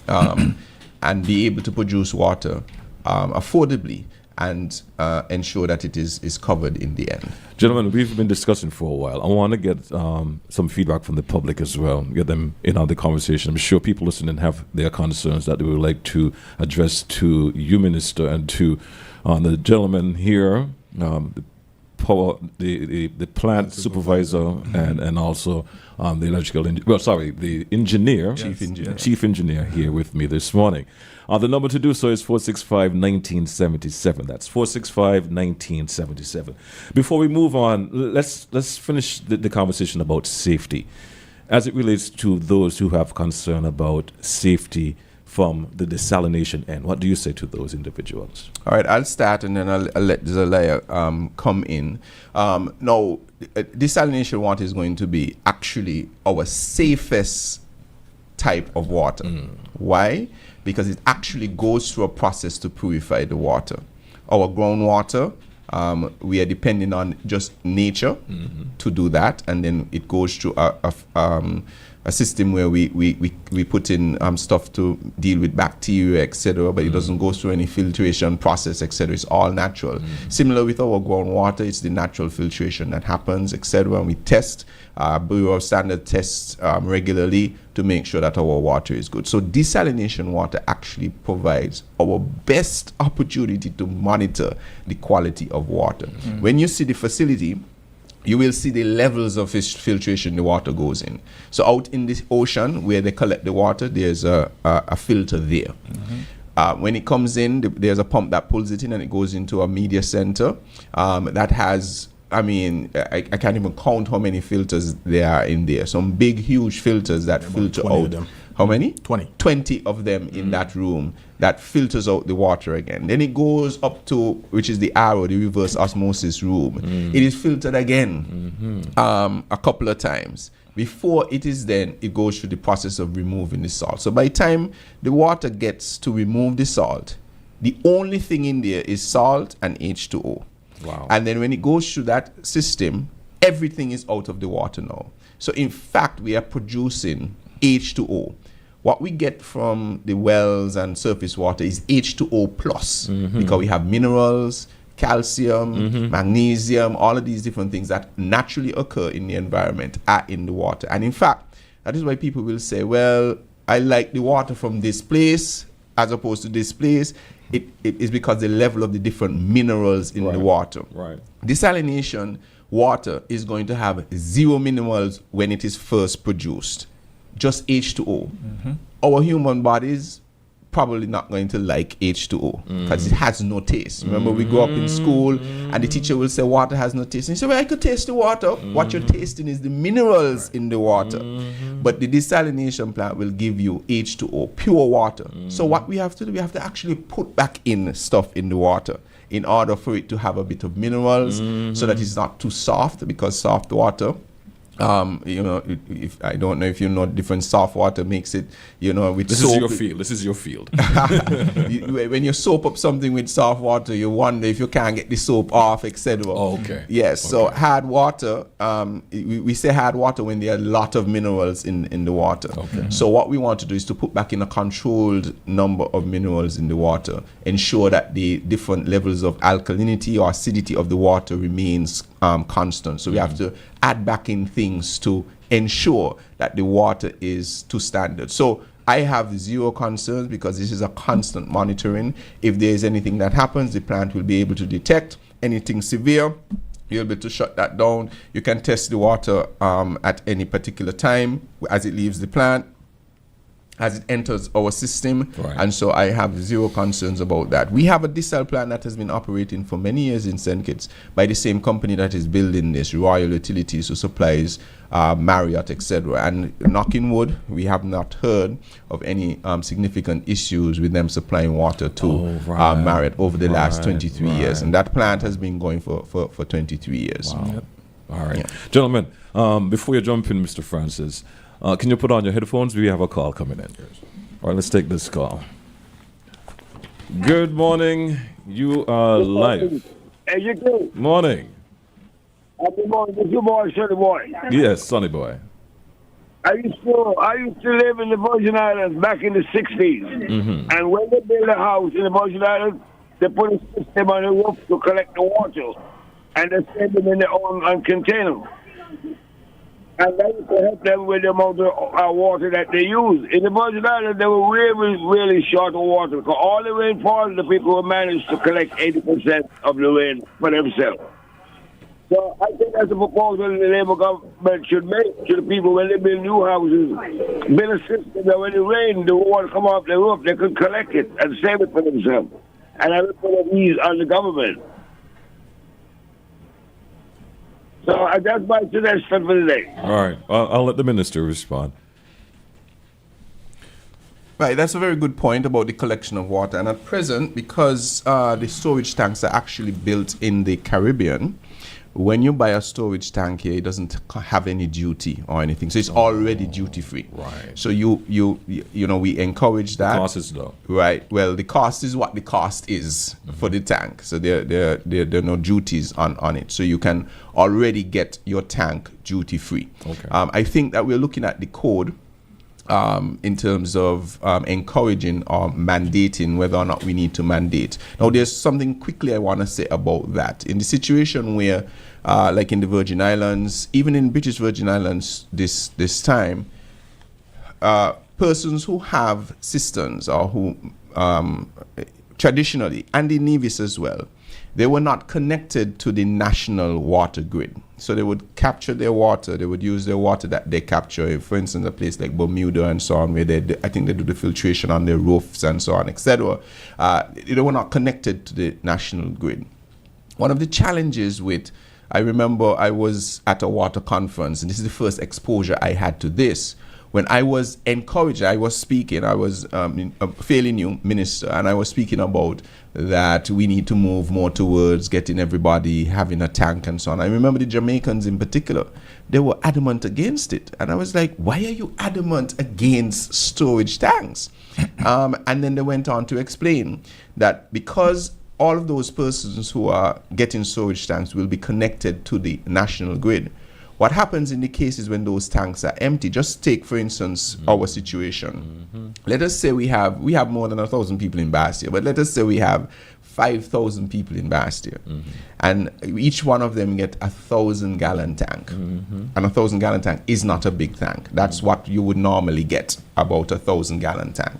and be able to produce water affordably and ensure that it is covered in the end. Gentlemen, we've been discussing for a while. I want to get some feedback from the public as well, get them in on the conversation. I'm sure people listening have their concerns that they would like to address to you, Minister, and to the gentleman here, the power, the plant supervisor and also the electrical the engineer, chief engineer here with me this morning. The number to do so is 465-1977. That's 465-1977. Before we move on, let's finish the conversation about safety as it relates to those who have concern about safety from the desalination end. What do you say to those individuals? All right, I'll start and then I'll let Zelaya come in. No, desalination water is going to be actually our safest type of water. Why? Because it actually goes through a process to purify the water. Our groundwater, we are depending on just nature to do that, and then it goes through a system where we put in stuff to deal with bacteria, etc., but it doesn't go through any filtration process, etc. It's all natural. Similar with our groundwater, it's the natural filtration that happens, etc., and we test, Bureau of Standard tests regularly to make sure that our water is good. So desalination water actually provides our best opportunity to monitor the quality of water. When you see the facility, you will see the levels of filtration the water goes in. So out in the ocean where they collect the water, there's a filter there. When it comes in, there's a pump that pulls it in and it goes into a media center that has, I can't even count how many filters there are in there. Some big, huge filters that filter out. How many? 20. 20 of them in that room that filters out the water again. Then it goes up to, which is the RO, the reverse osmosis room. It is filtered again a couple of times. Before it goes through the process of removing the salt. So by the time the water gets to remove the salt, the only thing in there is salt and H2O. Wow. And then when it goes through that system, everything is out of the water now. So in fact, we are producing H2O. What we get from the wells and surface water is H2O plus because we have minerals, calcium, magnesium, all of these different things that naturally occur in the environment are in the water. And in fact, that is why people will say, well, I like the water from this place as opposed to this place. It is because the level of the different minerals in the water. Right. Desalination water is going to have 0 minerals when it is first produced. Just H2O. Our human bodies probably not going to like H2O because it has no taste. Remember, we go up in school and the teacher will say water has no taste. And you say, well, I could taste the water. What you're tasting is the minerals in the water. But the desalination plant will give you H2O, pure water. So what we have to do, we have to actually put back in stuff in the water in order for it to have a bit of minerals so that it's not too soft, because soft water, if I don't know if you know, different soft water makes it, with this soap. This is your field. When you soap up something with soft water, you wonder if you can't get the soap off, etc. Oh, okay. Yes. Okay. So hard water, we say hard water when there are a lot of minerals in the water. Okay. So what we want to do is to put back in a controlled number of minerals in the water, ensure that the different levels of alkalinity or acidity of the water remains constant. So we have to add back in things to ensure that the water is to standard. So I have 0 concerns because this is a constant monitoring. If there is anything that happens, the plant will be able to detect anything severe. You'll be able to shut that down. You can test the water at any particular time as it leaves the plant, as it enters our system, and so I have 0 concerns about that. We have a desal plant that has been operating for many years in St. Kitts by the same company that is building this, Royal Utilities, who supplies Marriott, etc. And knocking wood, we have not heard of any significant issues with them supplying water to Marriott over the last 23 years. And that plant has been going for 23 years. Wow. Yep. All right. Yeah. Gentlemen, before you jump in, Mr. Francis, can you put on your headphones? We have a call coming in. All right, let's take this call. Good morning. You are live. Hey, you good? Morning. Good morning. It's your boy, Sonny Boy. Yes, Sonny Boy. I used to live in the Virgin Islands back in the 60s. And when they built a house in the Virgin Islands, they put a system on the roof to collect the water. And they send them in their own container. And that used to help them with the amount of water that they use. In the Virgin Islands, they were really, really short of water. Because all the rain falls, the people will manage to collect 80% of the rain for themselves. So I think that's a proposal the Labour government should make to the people when they build new houses. Build a system that when it rains, the water come off the roof, they could collect it and save it for themselves. And I would put a ease on the government. So that's my suggestion for today. All right. I'll let the minister respond. Right, that's a very good point about the collection of water. And at present, because the storage tanks are actually built in the Caribbean, when you buy a storage tank here, it doesn't have any duty or anything, so it's already duty free. Right. So you know, we encourage that. The cost is low. Right. Well, the cost is what the cost is for the tank. So there are no duties on it. So you can already get your tank duty free. Okay. I think that we're looking at the code in terms of encouraging or mandating whether or not we need to mandate. Now, there's something quickly I want to say about that. In the situation where, like in the Virgin Islands, even in British Virgin Islands this time, persons who have cisterns or who traditionally, and in Nevis as well, they were not connected to the national water grid. So they would capture their water, they would use their water that they capture, for instance, a place like Bermuda and so on, where I think they do the filtration on their roofs and so on, etc. They were not connected to the national grid. One of the challenges I remember I was at a water conference, and this is the first exposure I had to this. When I was encouraged, I was speaking, I was a fairly new minister, and I was speaking about that we need to move more towards getting everybody having a tank and so on. I remember the Jamaicans in particular, they were adamant against it. And I was like, why are you adamant against storage tanks? And then they went on to explain that because all of those persons who are getting storage tanks will be connected to the national grid, what happens in the cases when those tanks are empty? Just take, for instance, our situation. Let us say we have more than 1,000 people in Bastia, but let us say we have 5,000 people in Bastia, and each one of them get 1,000-gallon tank. And a 1,000-gallon tank is not a big tank. That's what you would normally get, about a 1,000-gallon tank.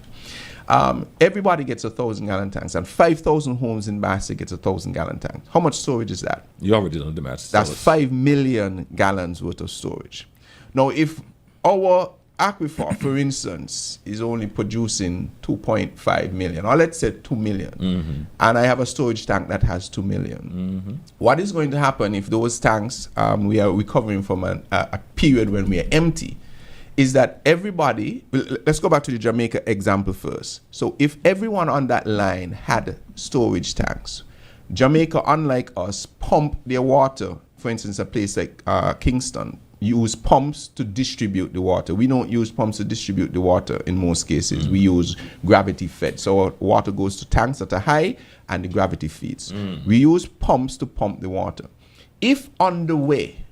Everybody gets 1,000-gallon tanks, and 5,000 homes in Bastia gets 1,000-gallon tank. How much storage is that? You already done the math. That's 5 million gallons worth of storage. Now, if our aquifer, for instance, is only producing 2.5 million, or let's say 2 million, and I have a storage tank that has 2 million, what is going to happen if those tanks, we are recovering from a period when we are empty, is that everybody, let's go back to the Jamaica example first. So if everyone on that line had storage tanks, Jamaica, unlike us, pump their water. For instance, a place like Kingston use pumps to distribute the water. We don't use pumps to distribute the water in most cases. We use gravity fed. So our water goes to tanks that are high and the gravity feeds. We use pumps to pump the water. If on the way,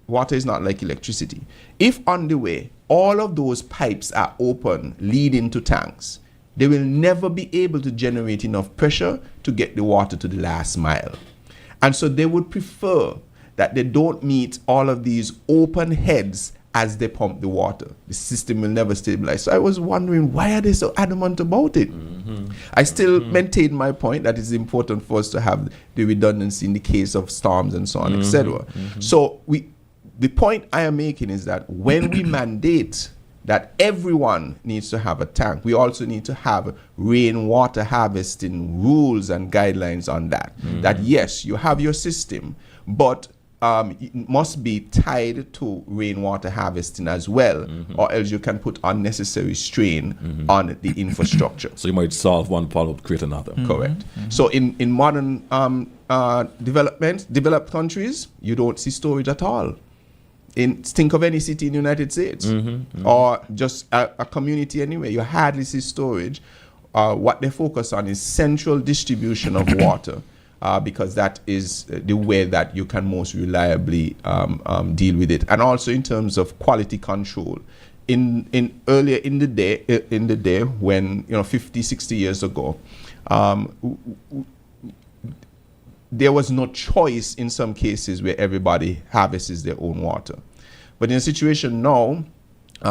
water is not like electricity. If on the way, all of those pipes are open leading to tanks, they will never be able to generate enough pressure to get the water to the last mile. And so they would prefer that they don't meet all of these open heads as they pump the water. The system will never stabilize. So I was wondering, why are they so adamant about it? I still maintain my point that it's important for us to have the redundancy in the case of storms and so on, etc. So the point I am making is that when we mandate that everyone needs to have a tank, we also need to have rainwater harvesting rules and guidelines on that. That yes, you have your system, but it must be tied to rainwater harvesting as well, or else you can put unnecessary strain on the infrastructure. So you might solve one problem, create another. Correct. So in modern developed countries, you don't see storage at all. Think of any city in the United States or just a community anywhere. You hardly see storage. What they focus on is central distribution of water because that is the way that you can most reliably deal with it. And also in terms of quality control. Earlier in the day when 50, 60 years ago, there was no choice in some cases where everybody harvests their own water. But in a situation now,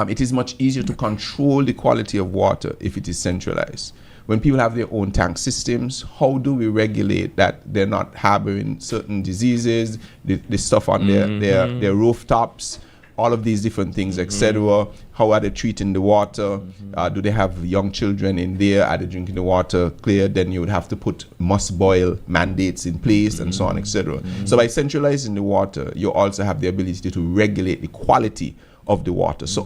it is much easier to control the quality of water if it is centralized. when people have their own tank systems, how do we regulate that they're not harboring certain diseases, the stuff on their rooftops, all of these different things, etc. How are they treating the water? Do they have young children in there? Are they drinking the water clear? Then you would have to put must-boil mandates in place and so on, etc. So by centralizing the water, you also have the ability to regulate the quality of the water. So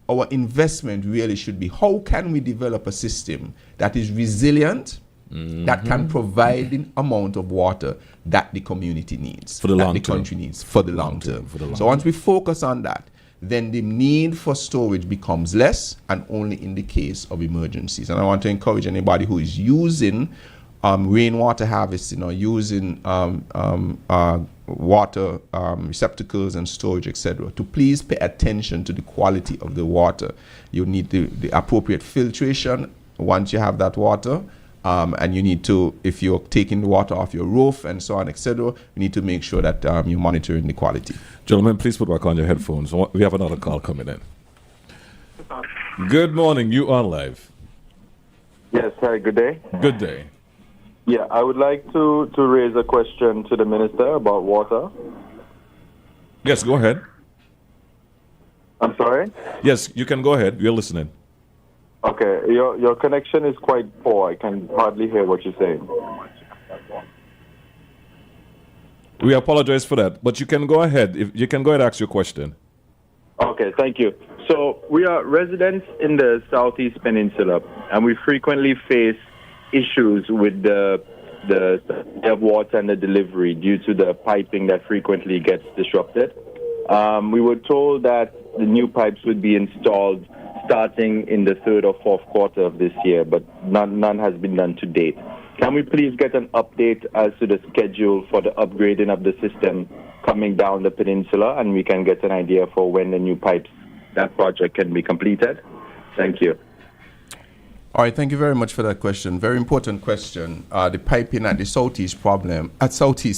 our investment really should be, how can we develop a system that is resilient, that can provide the amount of water that the community needs, for the long the term. country needs for the long term. So once we focus on that, then the need for storage becomes less, and only in the case of emergencies. And I want to encourage anybody who is using rainwater harvesting or using water receptacles and storage, etc., to please pay attention to the quality of the water. You need the appropriate filtration once you have that water. And you need to, if you're taking the water off your roof and so on, etc., you need to make sure that you're monitoring the quality. Gentlemen, please put back on your headphones. We have another call coming in. Good morning. You are live. Yes, hi, good day. Good day. Yeah, I would like to raise a question to the minister about water. Yes, go ahead. I'm sorry? Yes, you can go ahead. We're listening. Okay, your connection is quite poor. I can hardly hear what you're saying. We apologize for that, but you can go ahead. If you can go ahead and ask your question. Okay, thank you. So we are residents in the Southeast Peninsula, and we frequently face issues with the water and the delivery due to the piping that frequently gets disrupted. We were told that the new pipes would be installed starting in the third or fourth quarter of this year, but none has been done to date. Can we please get an update as to the schedule for the upgrading of the system coming down the peninsula, and we can get an idea for when the new pipes, that project can be completed? Thank you. All right, thank you very much for that question. Very important question. The piping at the Southeast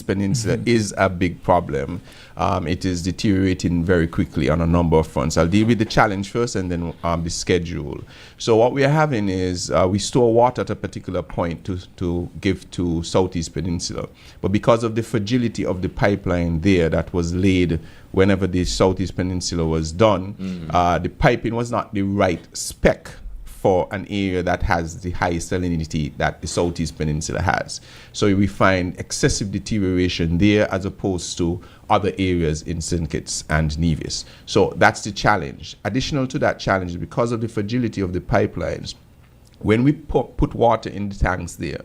Peninsula is a big problem. It is deteriorating very quickly on a number of fronts. I'll deal with the challenge first and then the schedule. So what we are having is we store water at a particular point to give to Southeast Peninsula. But because of the fragility of the pipeline there that was laid whenever the Southeast Peninsula was done, the piping was not the right spec for an area that has the highest salinity that the Southeast Peninsula has. So we find excessive deterioration there as opposed to other areas in St. Kitts and Nevis. So that's the challenge. Additional to that challenge, because of the fragility of the pipelines, when we put water in the tanks there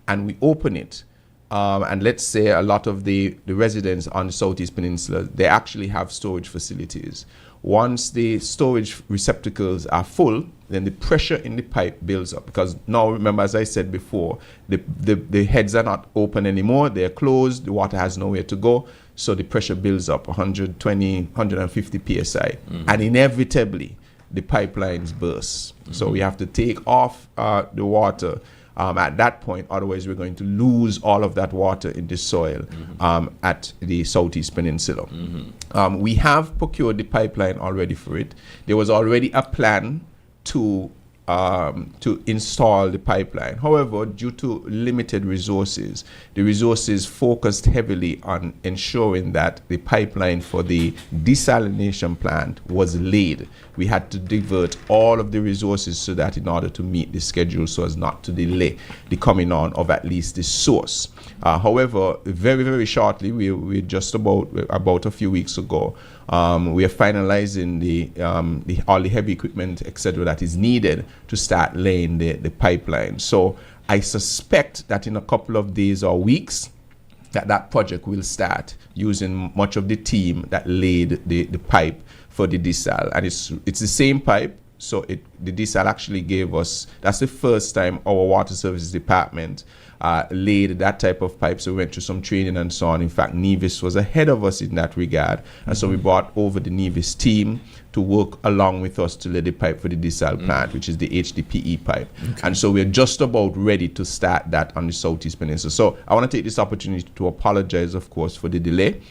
and we open it, and let's say a lot of the residents on the Southeast Peninsula, they actually have storage facilities. Once the storage receptacles are full, then the pressure in the pipe builds up. Because now, remember, as I said before, the heads are not open anymore. They're closed. The water has nowhere to go. So the pressure builds up 120, 150 psi. And inevitably, the pipelines burst. So we have to take off the water at that point. Otherwise, we're going to lose all of that water in the soil at the Southeast Peninsula. We have procured the pipeline already for it. There was already a plan to install the pipeline. However, due to limited resources, the resources focused heavily on ensuring that the pipeline for the desalination plant was laid. We had to divert all of the resources so that in order to meet the schedule so as not to delay the coming on of at least the source. However, very, very shortly, we just about a few weeks ago, we are finalizing all the heavy equipment, etc., that is needed to start laying the pipeline. So I suspect that in a couple of days or weeks, that project will start using much of the team that laid the pipe for the desal. And it's the same pipe. So the desal actually gave us, that's the first time our water services department laid that type of pipe. So we went through some training and so on. In fact, Nevis was ahead of us in that regard. And so we brought over the Nevis team to work along with us to lay the pipe for the desal plant, which is the HDPE pipe. And so we're just about ready to start that on the Southeast Peninsula. So I want to take this opportunity to apologize, of course, for the delay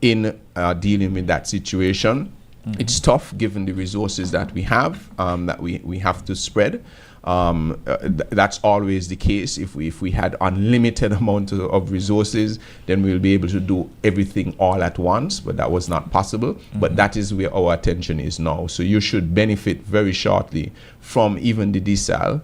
in dealing with that situation. It's tough given the resources that we have, that we have to spread. That's always the case. If we had unlimited amount of resources, then we'll be able to do everything all at once, but that was not possible. But that is where our attention is now. So you should benefit very shortly from even the desal,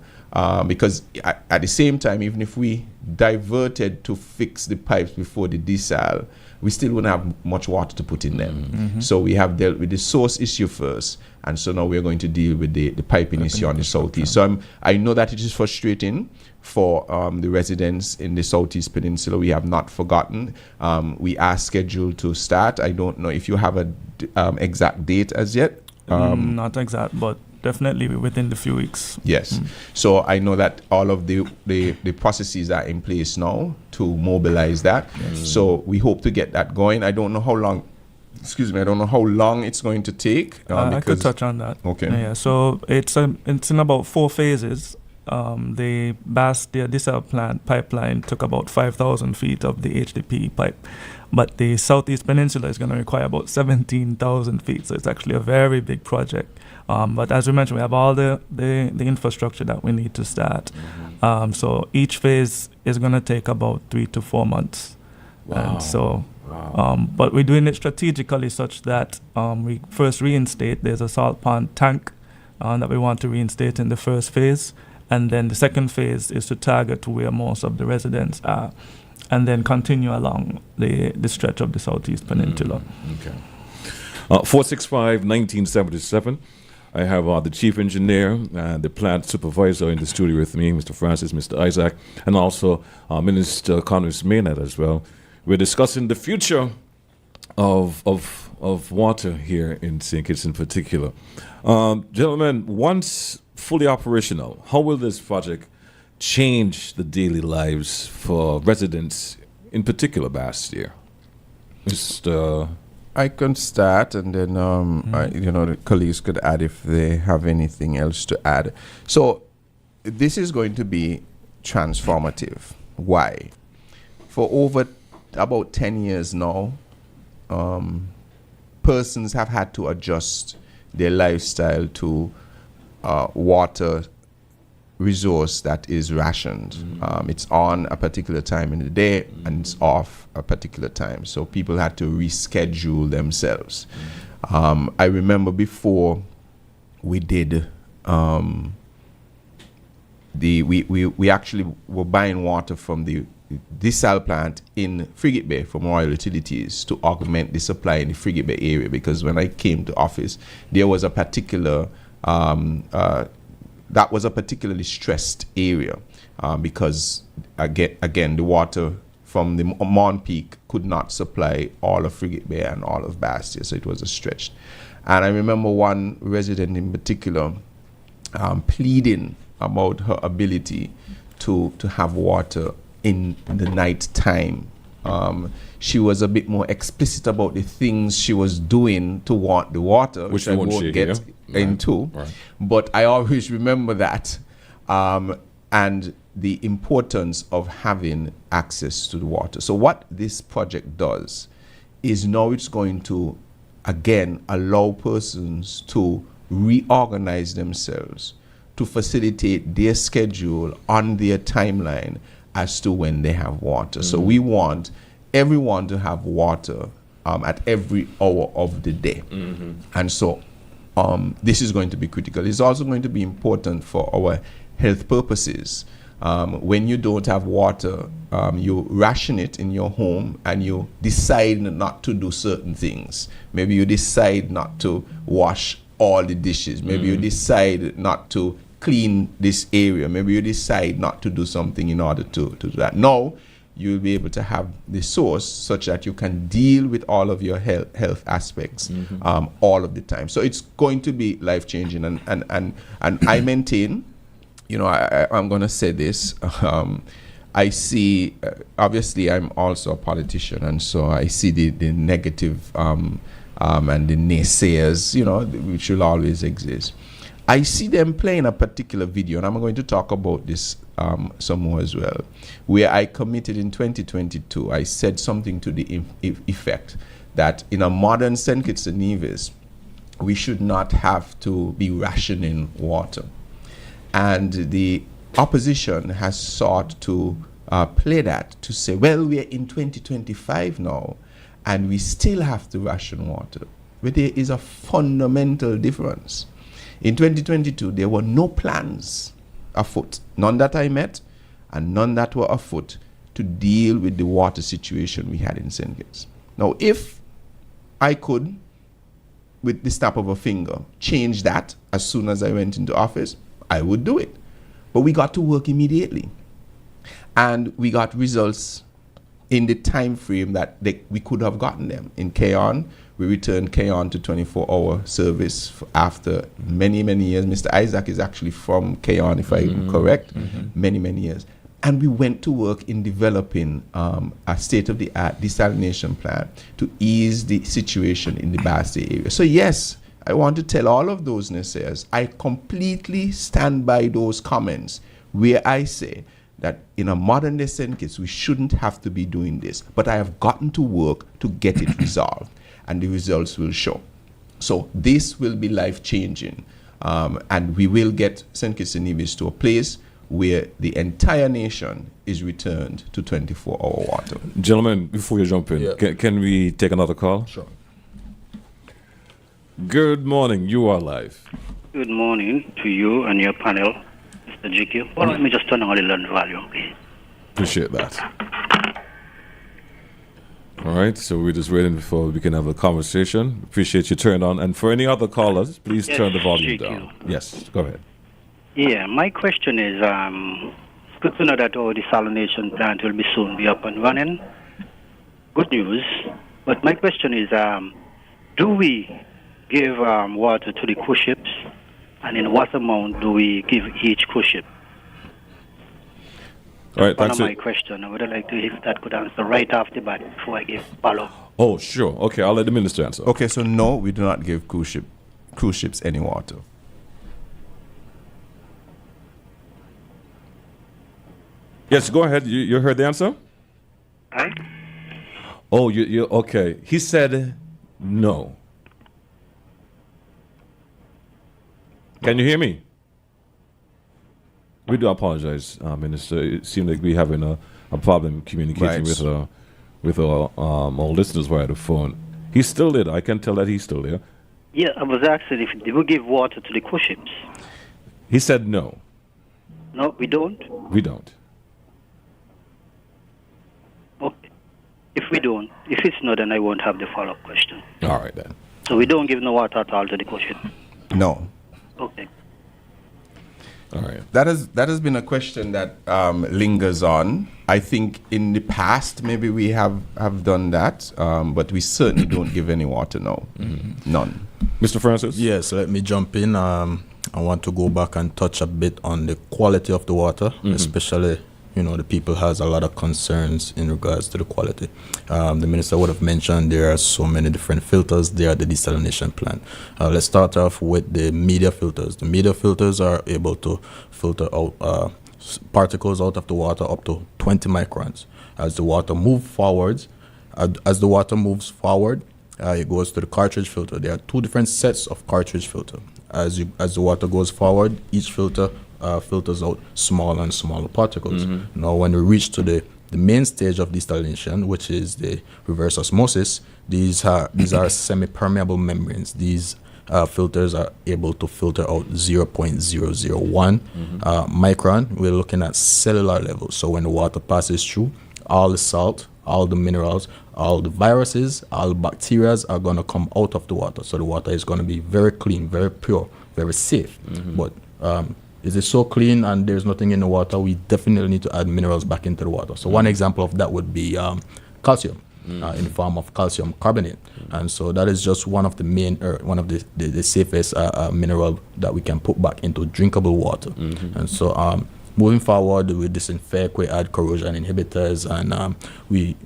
because at the same time, even if we diverted to fix the pipes before the desal, we still wouldn't have much water to put in them. So we have dealt with the source issue first, and so now we're going to deal with the piping issue on the southeast. So I know that it is frustrating for the residents in the Southeast Peninsula. We have not forgotten. We are scheduled to start. I don't know if you have a exact date as yet. Not exact, but definitely within the few weeks. Yes. So I know that all of the processes are in place now to mobilize that. So we hope to get that going. I don't know how long. Excuse me. I don't know how long it's going to take. I could touch on that. Okay. Yeah. So it's in about 4 phases. The desal plant pipeline took about 5,000 feet of the HDP pipe, but the Southeast Peninsula is going to require about 17,000 feet. So it's actually a very big project. But as we mentioned, we have all the infrastructure that we need to start. So each phase is going to take about 3 to 4 months. Wow. And so, but we're doing it strategically such that we first reinstate. There's a salt pond tank that we want to reinstate in the first phase. And then the second phase is to target where most of the residents are, and then continue along the stretch of the Southeast Peninsula. Okay. 465-1977. I have the chief engineer and the plant supervisor in the studio with me, Mr. Francis, Mr. Isaac, and also Minister Konris Maynard as well. We're discussing the future of water here in St. Kitts in particular. Gentlemen, once fully operational, how will this project change the daily lives for residents, in particular Bastia? I can start, and then the colleagues could add if they have anything else to add. So this is going to be transformative. Why? For over about 10 years now, persons have had to adjust their lifestyle to water resource that is rationed. It's on a particular time in the day and it's off a particular time. So people had to reschedule themselves. I remember before we did we actually were buying water from the desal plant in Frigate Bay from Royal Utilities to augment the supply in the Frigate Bay area, because when I came to office, there was a particular that was a particularly stressed area because again the water from the Mon Peak could not supply all of Frigate Bay and all of Bastia, so it was a stretch. And I remember one resident in particular pleading about her ability to have water in the night time. She was a bit more explicit about the things she was doing to want the water, which I won't get into. Right. But I always remember that and the importance of having access to the water. So what this project does is now it's going to, again, allow persons to reorganize themselves to facilitate their schedule on their timeline as to when they have water. So we want everyone to have water at every hour of the day. And so this is going to be critical. It's also going to be important for our health purposes. When you don't have water, you ration it in your home and you decide not to do certain things. Maybe you decide not to wash all the dishes. Maybe you decide not to clean this area. Maybe you decide not to do something in order to do that. Now, you'll be able to have the source such that you can deal with all of your health aspects all of the time. So it's going to be life-changing. And I maintain, I'm going to say this. I see, obviously, I'm also a politician, and so I see the negative and the naysayers, which will always exist. I see them playing a particular video, and I'm going to talk about this some more as well, where I committed in 2022. I said something to the effect that in a modern St. Kitts and Nevis, we should not have to be rationing water. And the opposition has sought to play that, to say, well, we are in 2025 now, and we still have to ration water. But there is a fundamental difference. In 2022, there were no plans afoot, none that I met, and none that were afoot, to deal with the water situation we had in St. Kitts. Now, if I could, with the snap of a finger, change that as soon as I went into office, I would do it. But we got to work immediately. And we got results in the time frame that we could have gotten them. In Keon, we returned Keon to 24-hour service after many, many years. Mr. Isaac is actually from Keon, if I'm correct, many, many years. And we went to work in developing a state-of-the-art desalination plant to ease the situation in the Basse area. So yes, I want to tell all of those naysayers, I completely stand by those comments where I say that in a modern day St. Kitts, we shouldn't have to be doing this. But I have gotten to work to get it resolved, and the results will show. So this will be life-changing, and we will get St. Kitts and Nevis to a place where the entire nation is returned to 24-hour water. Gentlemen, before you jump in, can we take another call? Sure. Good morning. You are live. Good morning to you and your panel, Mr. GQ. Well, let me just turn on a little volume, please. Appreciate that. All right, so we're just waiting before we can have a conversation. Appreciate you turning on. And for any other callers, please turn the volume down. Yes, go ahead. Yeah, my question is, it's good to know that our desalination plant will soon be up and running. Good news. But my question is, do we give water to the cruise ships? And in what amount do we give each cruise ship? All right, that's my question. I would like to, if that could answer right off the bat before I give follow. Oh, sure. Okay, I'll let the minister answer. Okay, so no, we do not give cruise ships any water. Yes, go ahead. You heard the answer? Aye. Oh, you okay. He said no. Can you hear me? We do apologize, Minister. It seemed like we're having a problem communicating with our listeners via the phone. He's still there. I can tell that he's still there. Yeah, I was asking if they will give water to the cruise ships. He said no. No, we don't? We don't. Okay. If we don't, if it's not, then I won't have the follow-up question. All right, then. So we don't give no water at all to the cruise ships? No. Okay. All right. That has been a question that lingers on. I think in the past maybe we have done that, but we certainly don't give any water now. None. Mr. Francis? Yes, let me jump in. I want to go back and touch a bit on the quality of the water, especially, the people has a lot of concerns in regards to the quality. The minister would have mentioned there are so many different filters there at the desalination plant. Let's start off with the media filters. The media filters are able to filter out particles out of the water up to 20 microns. As the water moves forward, it goes to the cartridge filter. There are two different sets of cartridge filter. As the water goes forward, each filter filters out smaller and smaller particles. Now, when we reach to the main stage of desalination, which is the reverse osmosis, these are semi-permeable membranes. These filters are able to filter out 0.001 micron. We're looking at cellular level. So when the water passes through, all the salt, all the minerals, all the viruses, all the bacteria are going to come out of the water. So the water is going to be very clean, very pure, very safe. But is it so clean and there's nothing in the water? We definitely need to add minerals back into the water. So one example of that would be calcium in the form of calcium carbonate. And so that is just one of the main, one of the safest mineral that we can put back into drinkable water. And so moving forward, we disinfect, we add corrosion inhibitors, and we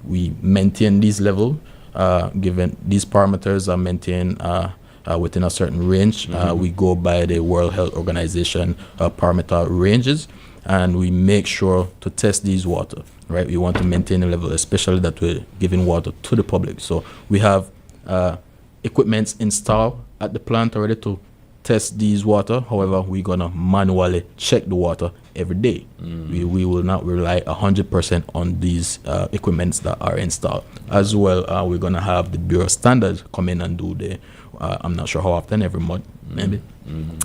maintain these levels. Given these parameters are maintained within a certain range, we go by the World Health Organization parameter ranges, and we make sure to test these water. Right, we want to maintain a level, especially that we're giving water to the public. So we have equipments installed at the plant already to test these water. However, we're going to manually check the water every day. We will not rely 100% on these equipments that are installed. As well, we're going to have the Bureau Standards come in and do the, I'm not sure how often, every month maybe.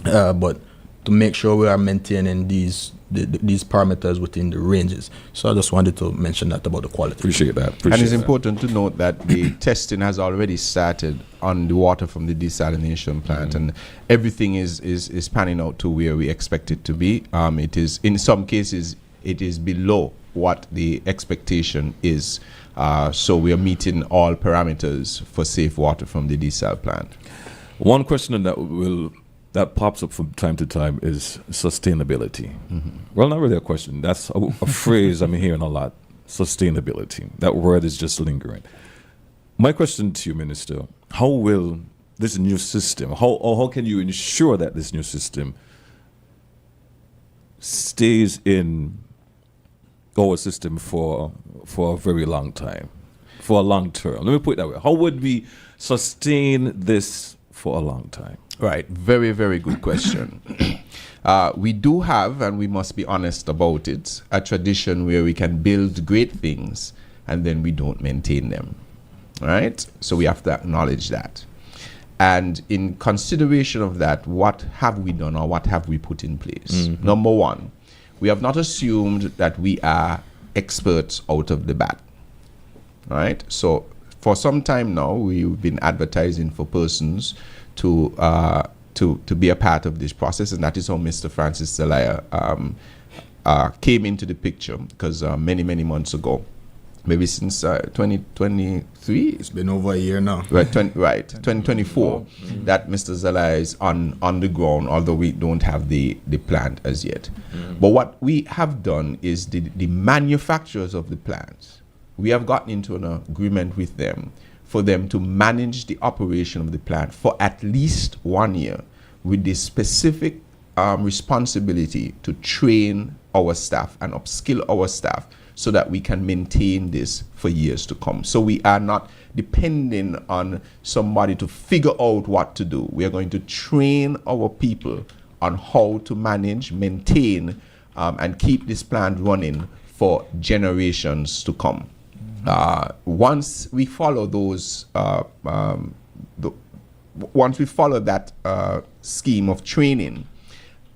But to make sure we are maintaining these parameters within the ranges. So I just wanted to mention that about the quality. Appreciate that. And it's important to note that the testing has already started on the water from the desalination plant, and everything is panning out to where we expect it to be. It is, in some cases, it is below what the expectation is. So we are meeting all parameters for safe water from the desal plant. One question that pops up from time to time is sustainability. Well, not really a question. That's a phrase I'm hearing a lot. Sustainability. That word is just lingering. My question to you, Minister, how will this new system, how can you ensure that this new system stays in our system for a very long time, for a long term? Let me put it that way. How would we sustain this for a long time? Right. Very, very good question. We do have, and we must be honest about it, a tradition where we can build great things and then we don't maintain them. Right? So we have to acknowledge that. And in consideration of that, what have we done or what have we put in place? Number one, we have not assumed that we are experts out of the bat. Right? So for some time now, we've been advertising for persons to be a part of this process, and that is how Mr. Francis Zelaya came into the picture, because many months ago, maybe since 2023, it's been over a year now. Right, 2024, that Mr. Zelaya is on the ground, although we don't have the plant as yet. But what we have done is the manufacturers of the plants, we have gotten into an agreement with them for them to manage the operation of the plant for at least 1 year, with the specific responsibility to train our staff and upskill our staff so that we can maintain this for years to come. So we are not depending on somebody to figure out what to do. We are going to train our people on how to manage, maintain, and keep this plant running for generations to come. Once we follow those, once we follow that scheme of training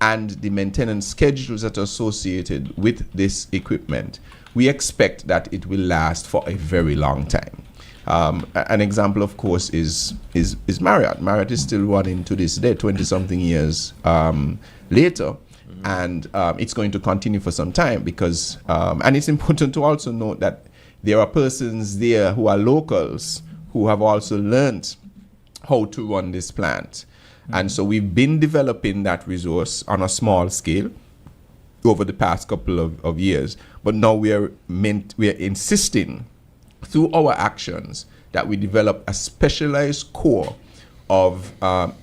and the maintenance schedules that are associated with this equipment, we expect that it will last for a very long time. An example, of course, is Marriott. Marriott is still running to this day, 20-something years later. And it's going to continue for some time because, and it's important to also note that there are persons there who are locals who have also learned how to run this plant. And so we've been developing that resource on a small scale over the past couple of years. But now we are insisting through our actions that we develop a specialized core of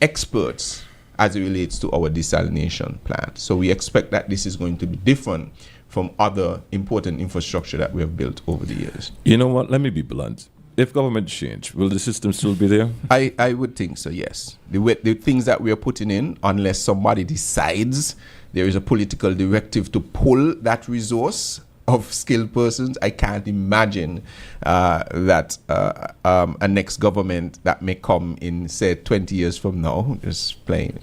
experts as it relates to our desalination plant. So we expect that this is going to be different from other important infrastructure that we have built over the years. You know what? Let me be blunt. If government change, will the system still be there? I would think so, yes. The things that we are putting in, unless somebody decides there is a political directive to pull that resource of skilled persons, I can't imagine that a next government that may come in, say, 20 years from now, just playing.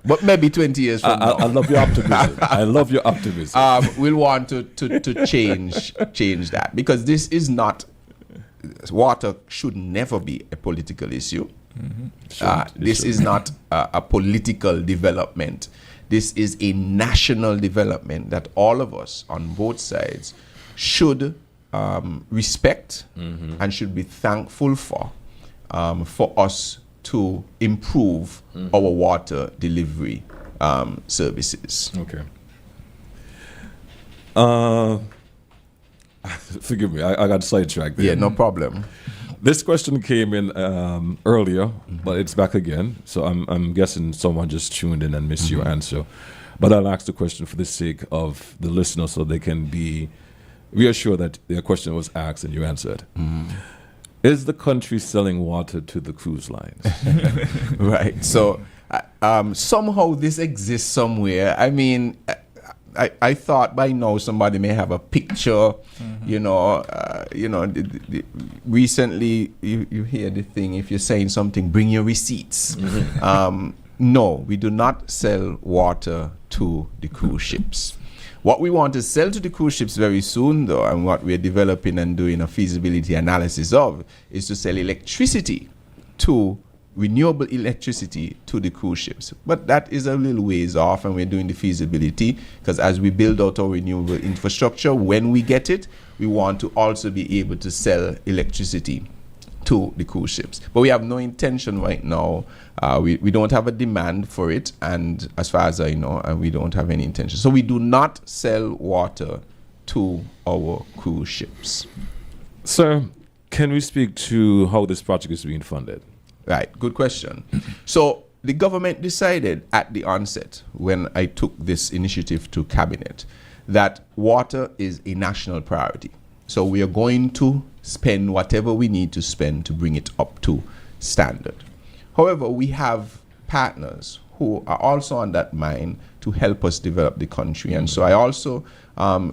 But maybe 20 years from now. I love your optimism. I love your optimism. We'll want to change that, because this is not, water should never be a political issue. This is not a political development. This is a national development that all of us on both sides should respect and should be thankful for us to improve our water delivery services. Okay. Forgive me, I got sidetracked there. Yeah, no problem. This question came in earlier, but it's back again. So I'm guessing someone just tuned in and missed your answer. But I'll ask the question for the sake of the listener so they can be reassured that their question was asked and you answered. Is the country selling water to the cruise lines? Right. So somehow this exists somewhere. I mean, I thought by now somebody may have a picture. Recently you hear the thing, if you're saying something, bring your receipts. No, we do not sell water to the cruise ships. What we want to sell to the cruise ships very soon, though, and what we're developing and doing a feasibility analysis of, is to sell renewable electricity to the cruise ships. But that is a little ways off, and we're doing the feasibility, because as we build out our renewable infrastructure, when we get it, we want to also be able to sell electricity to the cruise ships. But we have no intention right now. We don't have a demand for it, and as far as I know, we don't have any intention. So we do not sell water to our cruise ships. Sir, can we speak to how this project is being funded? Right, good question. So the government decided at the onset, when I took this initiative to cabinet, that water is a national priority. So we are going to spend whatever we need to spend to bring it up to standard. However, we have partners who are also on that mind to help us develop the country. And so I also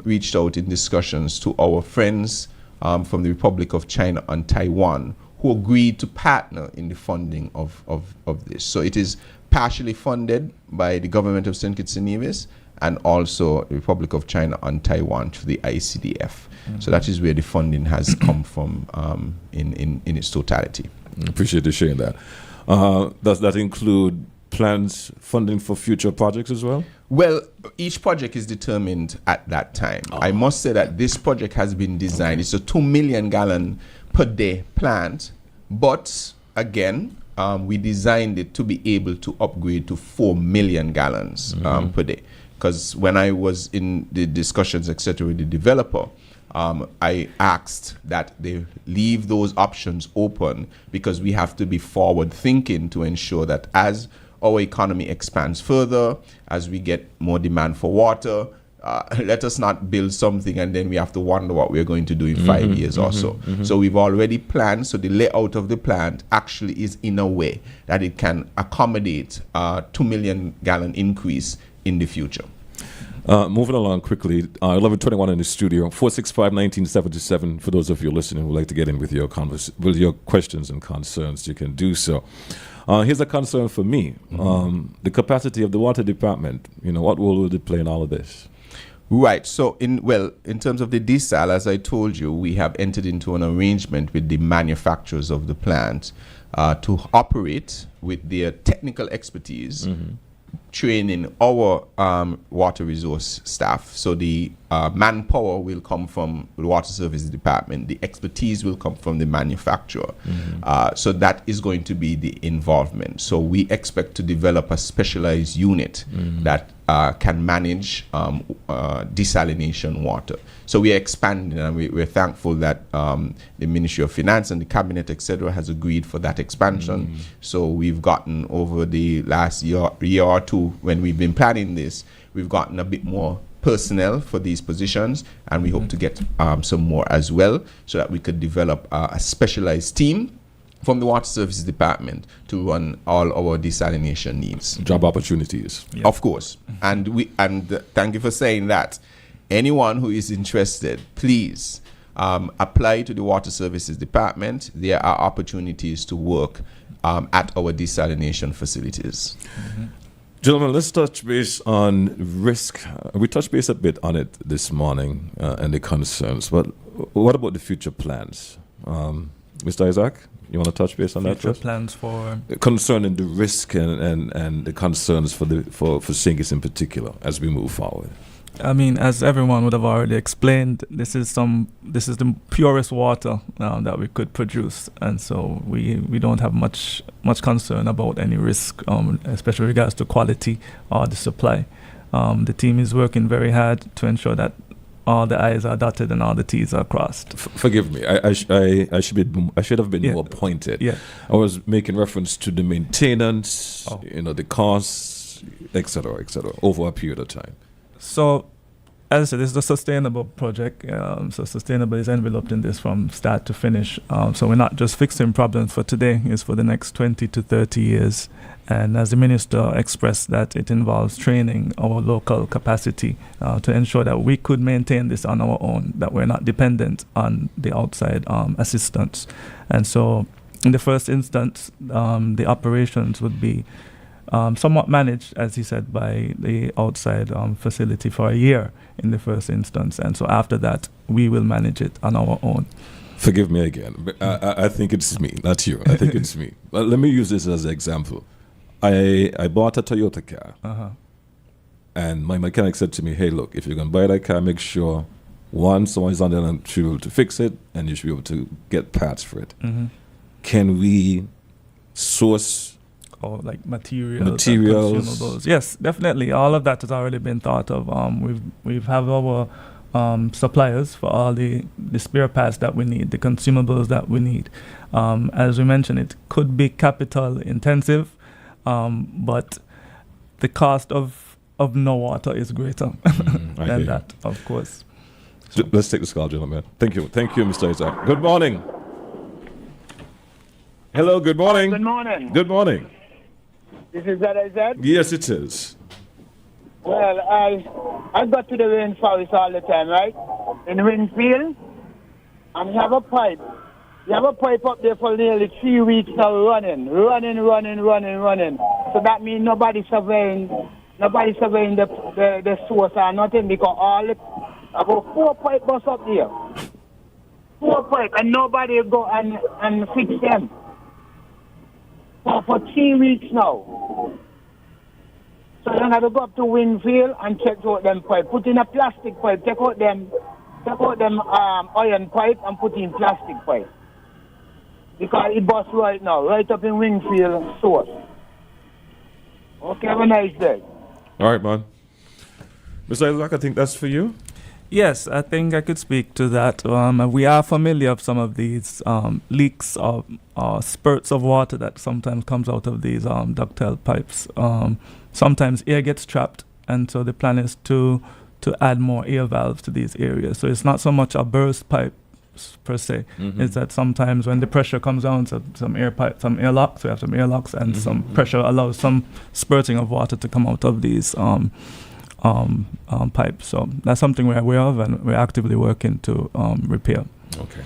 reached out in discussions to our friends from the Republic of China and Taiwan, who agreed to partner in the funding of this. So it is partially funded by the government of St. Kitts and Nevis, and also the Republic of China and Taiwan through the ICDF. So that is where the funding has come from in its totality. Appreciate you sharing that. Does that include plans, funding for future projects as well? Well, each project is determined at that time. I must say that this project has been designed. It's a 2 million gallon per day plant, but again, we designed it to be able to upgrade to 4 million gallons per day. Because when I was in the discussions, etc., with the developer, I asked that they leave those options open, because we have to be forward thinking to ensure that as our economy expands further, as we get more demand for water, let us not build something and then we have to wonder what we're going to do in 5 years or so. So we've already planned, so the layout of the plant actually is in a way that it can accommodate a 2 million gallon increase in the future. Moving along quickly, 11:21 in the studio, 465-1977. For those of you listening who would like to get in with your questions and concerns, you can do so. Here's a concern for me: the capacity of the water department. What role will it play in all of this? Right. So, in terms of the desal, as I told you, we have entered into an arrangement with the manufacturers of the plant to operate with their technical expertise. Training our water resource staff. So the manpower will come from the water services department. The expertise will come from the manufacturer. So that is going to be the involvement. So we expect to develop a specialized unit that can manage desalination water. So we are expanding, and we're thankful that the Ministry of Finance and the Cabinet, etc., has agreed for that expansion. So we've gotten, over the last year or two, when we've been planning this, we've gotten a bit more personnel for these positions, and we hope to get some more as well, so that we could develop a specialized team from the Water Services Department to run all our desalination needs. Job opportunities. Yeah. Of course. And thank you for saying that. Anyone who is interested, please apply to the Water Services Department. There are opportunities to work at our desalination facilities. Gentlemen, let's touch base on risk. We touched base a bit on it this morning and the concerns, but what about the future plans? Mr. Isaac, you want to touch base on that first? Future plans for? Concerning the risk and the concerns for St. Kitts in particular as we move forward. I mean, as everyone would have already explained, this is the purest water that we could produce, and so we don't have much concern about any risk, especially with regards to quality or the supply. The team is working very hard to ensure that all the I's are dotted and all the T's are crossed. Forgive me, I should have been more pointed. Yeah. I was making reference to the maintenance, the costs, etc., over a period of time. So, as I said, this is a sustainable project. So sustainable is enveloped in this from start to finish. So we're not just fixing problems for today, it's for the next 20 to 30 years. And as the minister expressed, that it involves training our local capacity to ensure that we could maintain this on our own, that we're not dependent on the outside assistance. And so in the first instance, the operations would be somewhat managed, as he said, by the outside facility for a year in the first instance. And so after that, we will manage it on our own. Forgive me again, but I think it's me, not you. I think it's me. But let me use this as an example. I bought a Toyota car, and my mechanic said to me, hey, look, if you're going to buy that car, make sure, one, someone's on there and should be able to fix it, and you should be able to get parts for it. Can we source or like materials? Consumables? Yes, definitely. All of that has already been thought of. We've have our suppliers for all the spare parts that we need, the consumables that we need. As we mentioned, it could be capital intensive, but the cost of no water is greater than that, of course. So let's take this call, gentlemen. Thank you, Mr. Isaac. Good morning. Hello, good morning. Good morning. Good morning. This is ZIZ? Yes, it is. Well, I go to the rainforest all the time, right? In Winfield, and you have a pipe. You have a pipe up there for nearly 3 weeks now running. So that means nobody surveying the source or nothing, because about 4 pipe bus up there. 4 pipe, and nobody go and fix them. For 3 weeks now. So you have to go up to Winfield and check out them pipe. Put in a plastic pipe, take out them iron pipe and put in plastic pipe. Because it busts right now, right up in Winfield source. Okay, have a nice day. All right, man. Mr. Isaac, I think that's for you. Yes, I think I could speak to that. We are familiar with some of these leaks or spurts of water that sometimes comes out of these ductile pipes. Sometimes air gets trapped, and so the plan is to add more air valves to these areas. So it's not so much a burst pipe per se. It's that sometimes when the pressure comes down, some airlocks, we have some airlocks, and some pressure allows some spurting of water to come out of these pipes. So that's something we're aware of, and we're actively working to repair. Okay.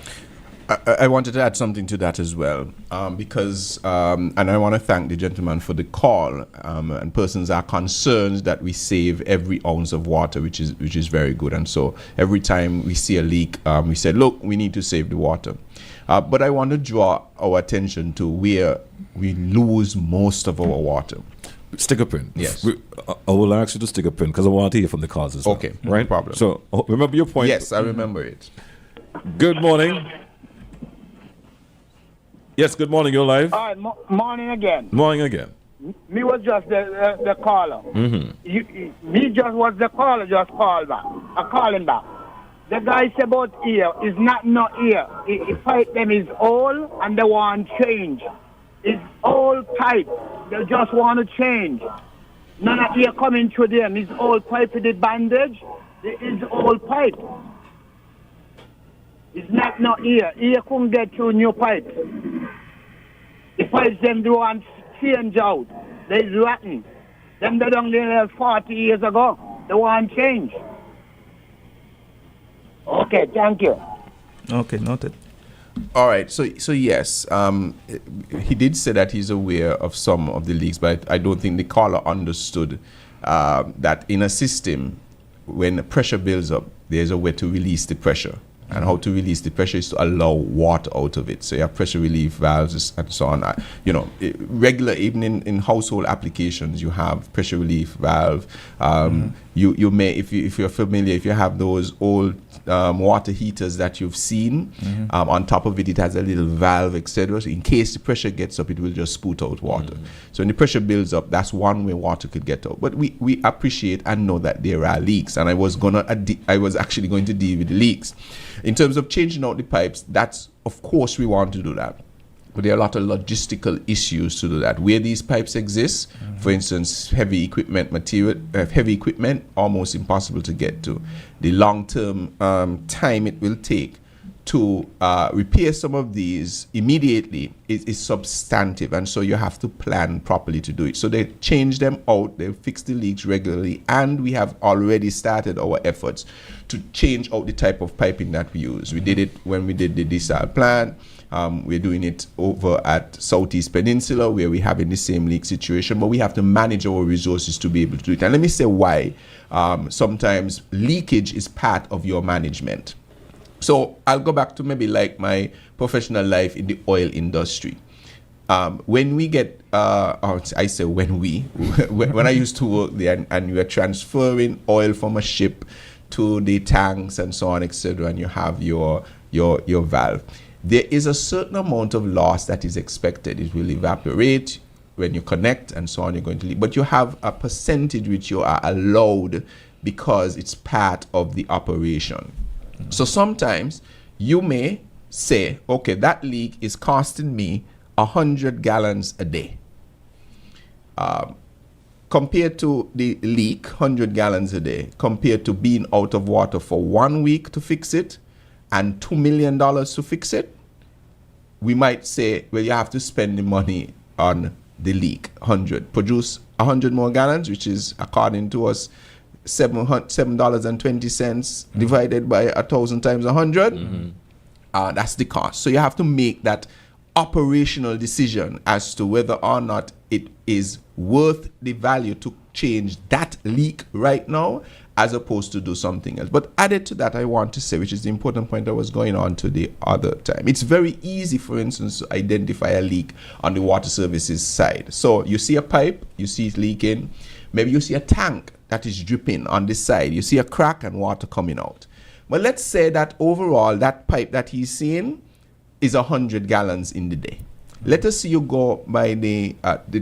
I wanted to add something to that as well, because, and I want to thank the gentleman for the call, and persons are concerned that we save every ounce of water, which is very good. And so every time we see a leak, we said, look, we need to save the water. But I want to draw our attention to where we lose most of our water. Stick a pin. Yes. I will ask you to stick a pin because I want to hear from the cause as well. Okay, right? No problem. So remember your point. Yes, I remember it. Good morning. Yes, good morning. You're live. All right, morning again. Morning again. Me was just the caller. Me just was the caller, just call back. I call him back. The guy said about ear is not ear. He pipe them is old and they want change. It's old pipe. They just want to change. None of ear coming through them. It's old pipe with the bandage. It's old pipe. It's not ear. Ear couldn't get through new pipes. The pipes them do want change out. They're rotten. Them they done there 40 years ago. They want change. Okay, thank you. Okay, noted. All right, so yes, he did say that he's aware of some of the leaks, but I don't think the caller understood that in a system, when the pressure builds up, there's a way to release the pressure. And how to release the pressure is to allow water out of it. So you have pressure relief valves and so on. Regular, even in household applications, you have pressure relief valve. You may, if you're familiar, if you have those old water heaters that you've seen, on top of it, it has a little valve, etc. So in case the pressure gets up, it will just spout out water. So when the pressure builds up, that's one way water could get out. But we appreciate and know that there are leaks, and I was actually going to deal with the leaks. In terms of changing out the pipes, that's, of course, we want to do that. but there are a lot of logistical issues to do that. Where these pipes exist, for instance, heavy equipment, almost impossible to get to. The long-term time it will take to repair some of these immediately is substantive, and so you have to plan properly to do it. So they change them out, they fix the leaks regularly, and we have already started our efforts to change out the type of piping that we use. We did it when we did the desal plant. We're doing it over at Southeast Peninsula, where we're having the same leak situation, but we have to manage our resources to be able to do it. And let me say why. Sometimes leakage is part of your management. So I'll go back to maybe like my professional life in the oil industry. When we get, I say when when I used to work there and you are transferring oil from a ship to the tanks and so on, etc., and you have your valve, there is a certain amount of loss that is expected. It will evaporate when you connect and so on, you're going to leak. But you have a percentage which you are allowed because it's part of the operation. So sometimes you may say, okay, that leak is costing me 100 gallons a day. Compared to the leak, 100 gallons a day, compared to being out of water for 1 week to fix it and $2 million to fix it, we might say, well, you have to spend the money on the leak, 100. Produce 100 more gallons, which is, according to us, $7.20 divided by 1,000 times 100. That's the cost. So you have to make that operational decision as to whether or not it is worth the value to change that leak right now, as opposed to do something else. But added to that, I want to say, which is the important point that was going on to the other time, it's very easy, for instance, to identify a leak on the water services side. So you see a pipe, you see it leaking, maybe you see a tank that is dripping on this side, you see a crack and water coming out. But let's say that overall, that pipe that he's seeing is 100 gallons in the day. Let us say you go by the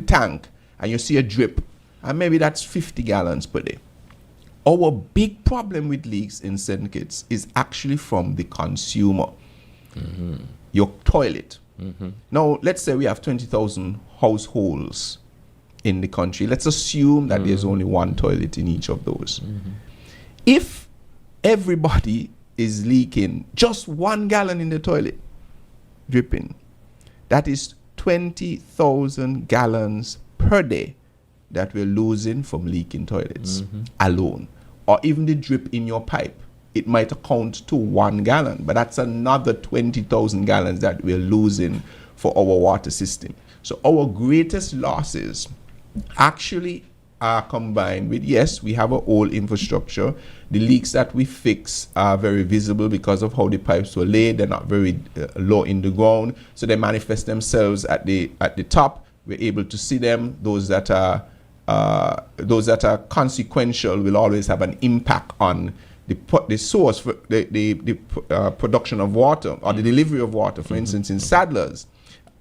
tank and you see a drip, and maybe that's 50 gallons per day. Our big problem with leaks in St. Kitts is actually from the consumer, your toilet. Now, let's say we have 20,000 households in the country. Let's assume that there's only one toilet in each of those. If everybody is leaking just 1 gallon in the toilet, dripping, that is 20,000 gallons per day that we're losing from leaking toilets alone. Or even the drip in your pipe, it might account to 1 gallon, but that's another 20,000 gallons that we're losing for our water system. So our greatest losses actually are combined with, yes, we have a whole infrastructure. The leaks that we fix are very visible because of how the pipes were laid. They're not very low in the ground, so they manifest themselves at the top. We're able to see them. Those that are consequential will always have an impact on the source for the production of water or the delivery of water. For instance, in Sadler's,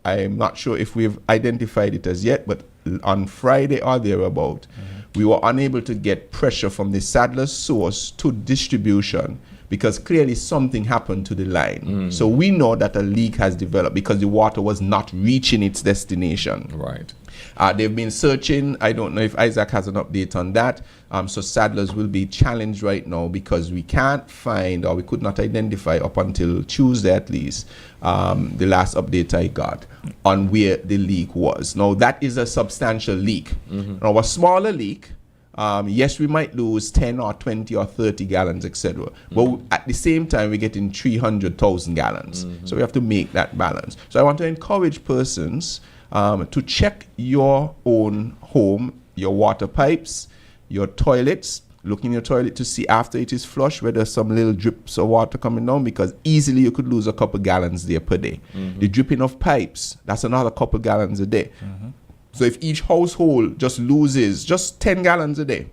I'm not sure if we've identified it as yet, but on Friday or thereabout, we were unable to get pressure from the Sadler's source to distribution because clearly something happened to the line. So we know that a leak has developed because the water was not reaching its destination. Right. They've been searching. I don't know if Isaac has an update on that. So Sadler's will be challenged right now because we can't find, or we could not identify up until Tuesday at least, the last update I got on where the leak was. Now that is a substantial leak. Now a smaller leak, yes, we might lose 10 or 20 or 30 gallons, etc. But at the same time, we're getting 300,000 gallons. So we have to make that balance. So I want to encourage persons to check your own home, your water pipes, your toilets. Look in your toilet to see after it is flushed whether some little drips of water coming down, because easily you could lose a couple gallons there per day. The dripping of pipes, that's another couple gallons a day. So if each household just loses just 10 gallons a day,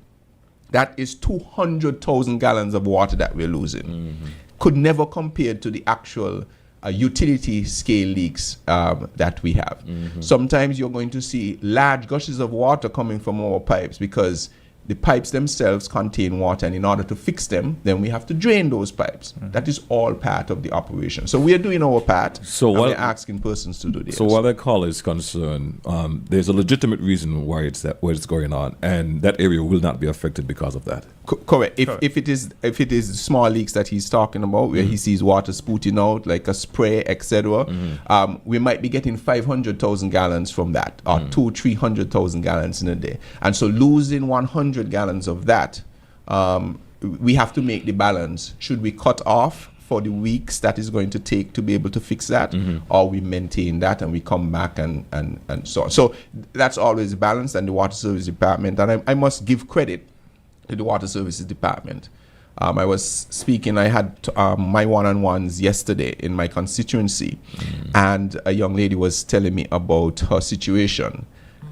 that is 200,000 gallons of water that we're losing. Could never compare to the actual utility scale leaks that we have. Sometimes you're going to see large gushes of water coming from our pipes because the pipes themselves contain water, and in order to fix them, then we have to drain those pipes. That is all part of the operation. So we are doing our part, So and while- we're asking persons to do theirs. So while that call is concerned, there's a legitimate reason why where it's going on, and that area will not be affected because of that. Correct. If it is small leaks that he's talking about, where he sees water spouting out like a spray, etc., we might be getting 500,000 gallons from that, or 300,000 gallons in a day. And so losing 100 gallons of that, we have to make the balance. Should we cut off for the weeks that is going to take to be able to fix that, or we maintain that and we come back and so on. So that's always balanced, and the Water Service Department, and I must give credit to the Water Services Department. I was speaking, I had my one-on-ones yesterday in my constituency, and a young lady was telling me about her situation.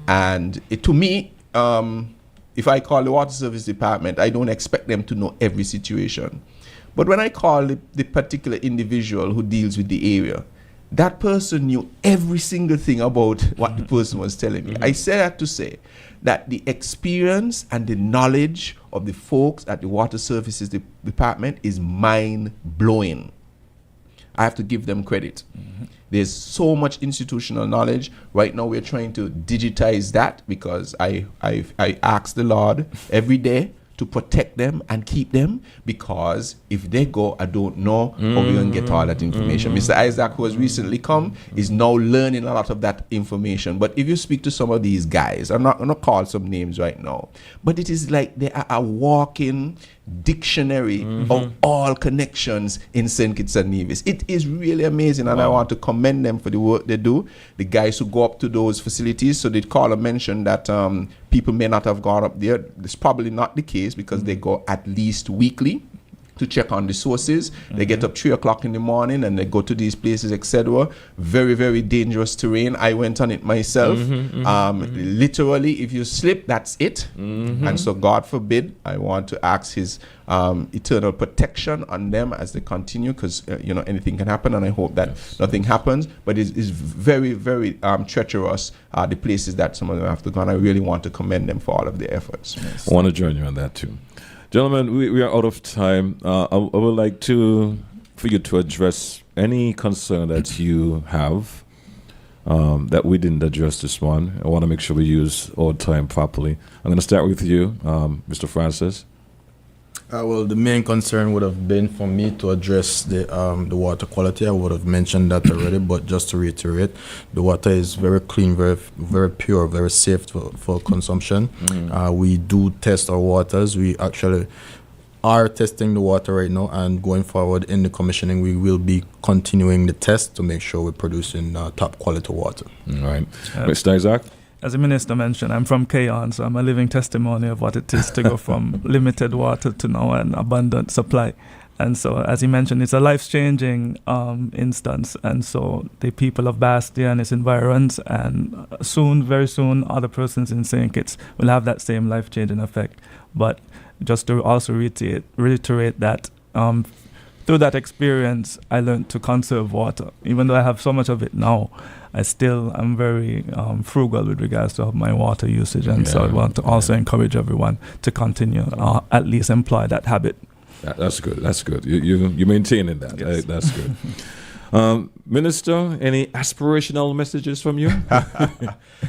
And to me, if I call the Water Service Department, I don't expect them to know every situation. But when I call the particular individual who deals with the area, that person knew every single thing about what the person was telling me. I say that to say that the experience and the knowledge of the folks at the Water Services Department is mind-blowing. I have to give them credit. There's so much institutional knowledge. Right now we're trying to digitize that, because I ask the Lord every day to protect them and keep them, because if they go, I don't know how we're going to get all that information. Mr. Isaac, who has recently come, is now learning a lot of that information. But if you speak to some of these guys, I'm not going to call some names right now, but it is like they are a walking dictionary of all connections in St. Kitts and Nevis. It is really amazing, and I want to commend them for the work they do. The guys who go up to those facilities, so the caller mentioned that people may not have gone up there. It's probably not the case, because they go at least weekly to check on the sources. They get up 3 o'clock in the morning and they go to these places, etc. Very, very dangerous terrain. I went on it myself. Literally, if you slip, that's it. And so, God forbid, I want to ask His eternal protection on them as they continue, because anything can happen, and I hope that nothing happens. But it's very, very treacherous, the places that some of them have to go, and I really want to commend them for all of their efforts. I want to join you on that too. Gentlemen, we are out of time. I would like for you to address any concern that you have that we didn't address this one. I want to make sure we use our time properly. I'm going to start with you, Mr. Francis. Well, the main concern would have been for me to address the water quality. I would have mentioned that already, but just to reiterate, the water is very clean, very, very pure, very safe for consumption. We do test our waters. We actually are testing the water right now, and going forward in the commissioning, we will be continuing the test to make sure we're producing top quality water. All right. Mr. Isaac? As the minister mentioned, I'm from Kayon, so I'm a living testimony of what it is to go from limited water to now an abundant supply. And so, as he mentioned, it's a life-changing instance. And so the people of Bastia and its environs, and soon, very soon, other persons in St. Kitts will have that same life-changing effect. But just to also reiterate that through that experience, I learned to conserve water. Even though I have so much of it now, I'm very frugal with regards to my water usage. And so I want to also encourage everyone to continue, at least employ that habit. That's good. That's good. You maintaining that. Yes. That's good. Minister, any aspirational messages from you?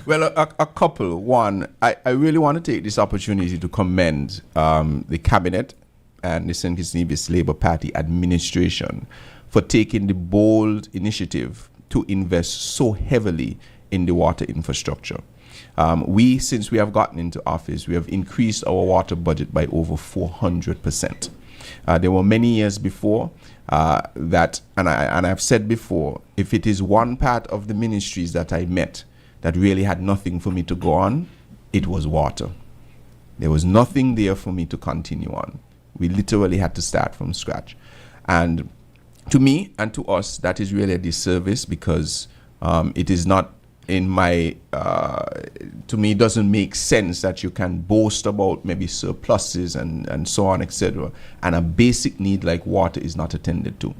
Well, a couple. One, I really want to take this opportunity to commend the Cabinet and the St. Kitts Nevis Labour Party administration for taking the bold initiative to invest so heavily in the water infrastructure. Since we have gotten into office, we have increased our water budget by over 400%. There were many years before that, and I've said before, if it is one part of the ministries that I met that really had nothing for me to go on, it was water. There was nothing there for me to continue on. We literally had to start from scratch. And to me and to us, that is really a disservice, because it is not in my, to me, it doesn't make sense that you can boast about maybe surpluses and so on, etc. And a basic need like water is not attended to.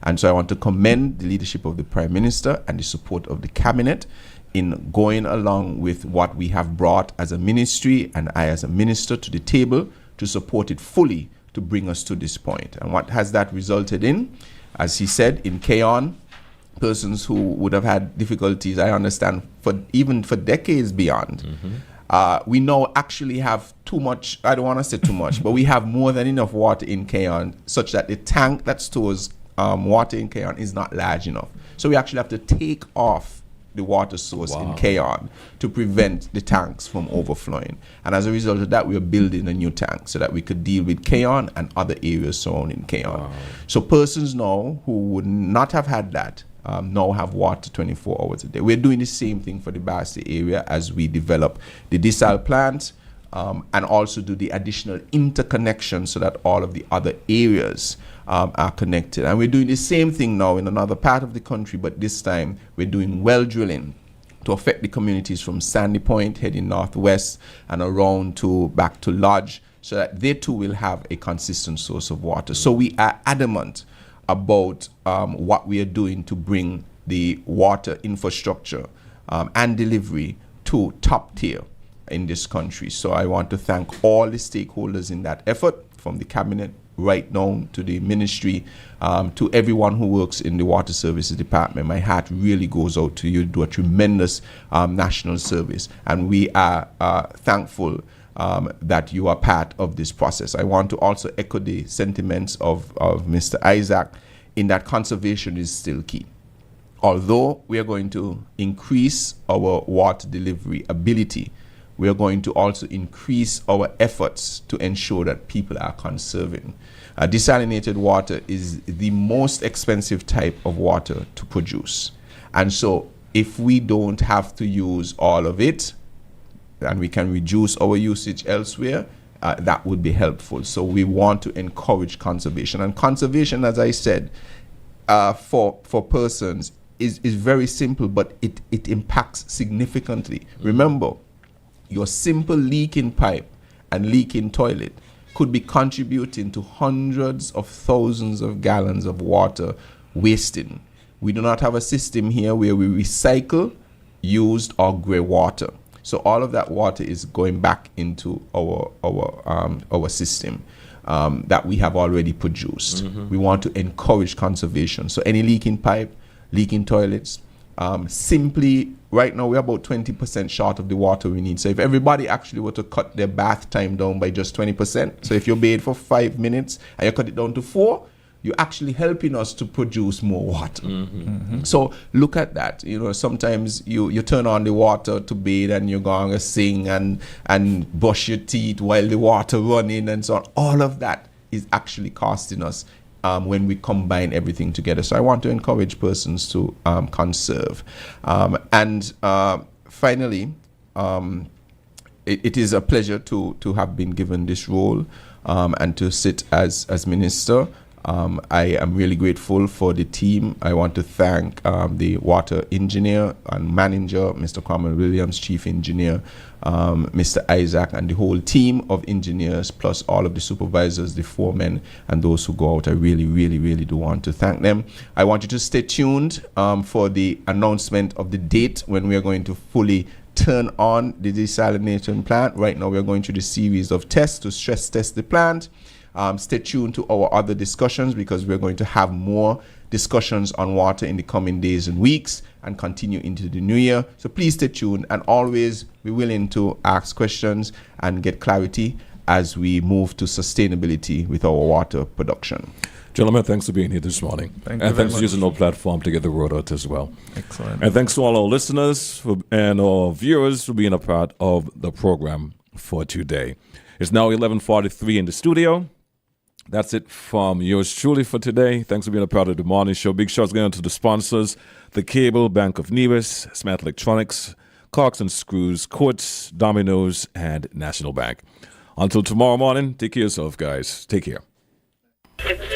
And so I want to commend the leadership of the Prime Minister and the support of the Cabinet in going along with what we have brought as a ministry and I as a minister to the table to support it fully to bring us to this point. And what has that resulted in? As he said, in Keon, persons who would have had difficulties, I understand, for decades beyond. We now actually have too much, I don't want to say too much, but we have more than enough water in Keon such that the tank that stores water in Keon is not large enough. So we actually have to take off the water source in Keon to prevent the tanks from overflowing. And as a result of that, we are building a new tank so that we could deal with Keon and other areas surrounding Keon. So persons now who would not have had that now have water 24 hours a day. We're doing the same thing for the Bassi area as we develop the desal plant and also do the additional interconnection so that all of the other areas are connected. And we're doing the same thing now in another part of the country, but this time we're doing well drilling to affect the communities from Sandy Point heading northwest and around to back to Lodge so that they too will have a consistent source of water. So we are adamant about what we are doing to bring the water infrastructure and delivery to top tier in this country. So I want to thank all the stakeholders in that effort, from the cabinet right down to the ministry, to everyone who works in the water services department. My heart really goes out to you. You do a tremendous national service, and we are thankful that you are part of this process. I want to also echo the sentiments of Mr. Isaac in that conservation is still key. Although we are going to increase our water delivery ability, we are going to also increase our efforts to ensure that people are conserving. Desalinated water is the most expensive type of water to produce. And so if we don't have to use all of it, and we can reduce our usage elsewhere, that would be helpful. So we want to encourage conservation. And conservation, as I said, for persons is very simple, but it impacts significantly. Remember, your simple leaking pipe and leaking toilet could be contributing to hundreds of thousands of gallons of water wasting. We do not have a system here where we recycle used or grey water. So all of that water is going back into our system that we have already produced. We want to encourage conservation. So any leaking pipe, leaking toilets, simply right now we're about 20% short of the water we need. So if everybody actually were to cut their bath time down by just 20%, so if you bathe for 5 minutes and you cut it down to 4, you're actually helping us to produce more water. So look at that. You know, sometimes you turn on the water to bathe and you're going to sing and brush your teeth while the water running and so on. All of that is actually costing us when we combine everything together. So I want to encourage persons to conserve. And finally, it is a pleasure to have been given this role and to sit as minister. I am really grateful for the team. I want to thank the water engineer and manager, Mr. Carmel Williams, chief engineer, Mr. Isaac, and the whole team of engineers, plus all of the supervisors, the foremen, and those who go out. I really, really, really do want to thank them. I want you to stay tuned for the announcement of the date when we are going to fully turn on the desalination plant. Right now, we are going through the series of tests to stress test the plant. Stay tuned to our other discussions because we're going to have more discussions on water in the coming days and weeks and continue into the new year. So please stay tuned and always be willing to ask questions and get clarity as we move to sustainability with our water production. Gentlemen, thanks for being here this morning. Thanks for using our platform to get the word out as well. Excellent. And thanks to all our listeners and our viewers for being a part of the program for today. It's now 11:43 in the studio. That's it from yours truly for today. Thanks for being a part of the morning show. Big shouts going out to the sponsors, the Cable, Bank of Nevis, Smart Electronics, Corks and Screws, Courts, Domino's, and National Bank. Until tomorrow morning, take care of yourself, guys. Take care.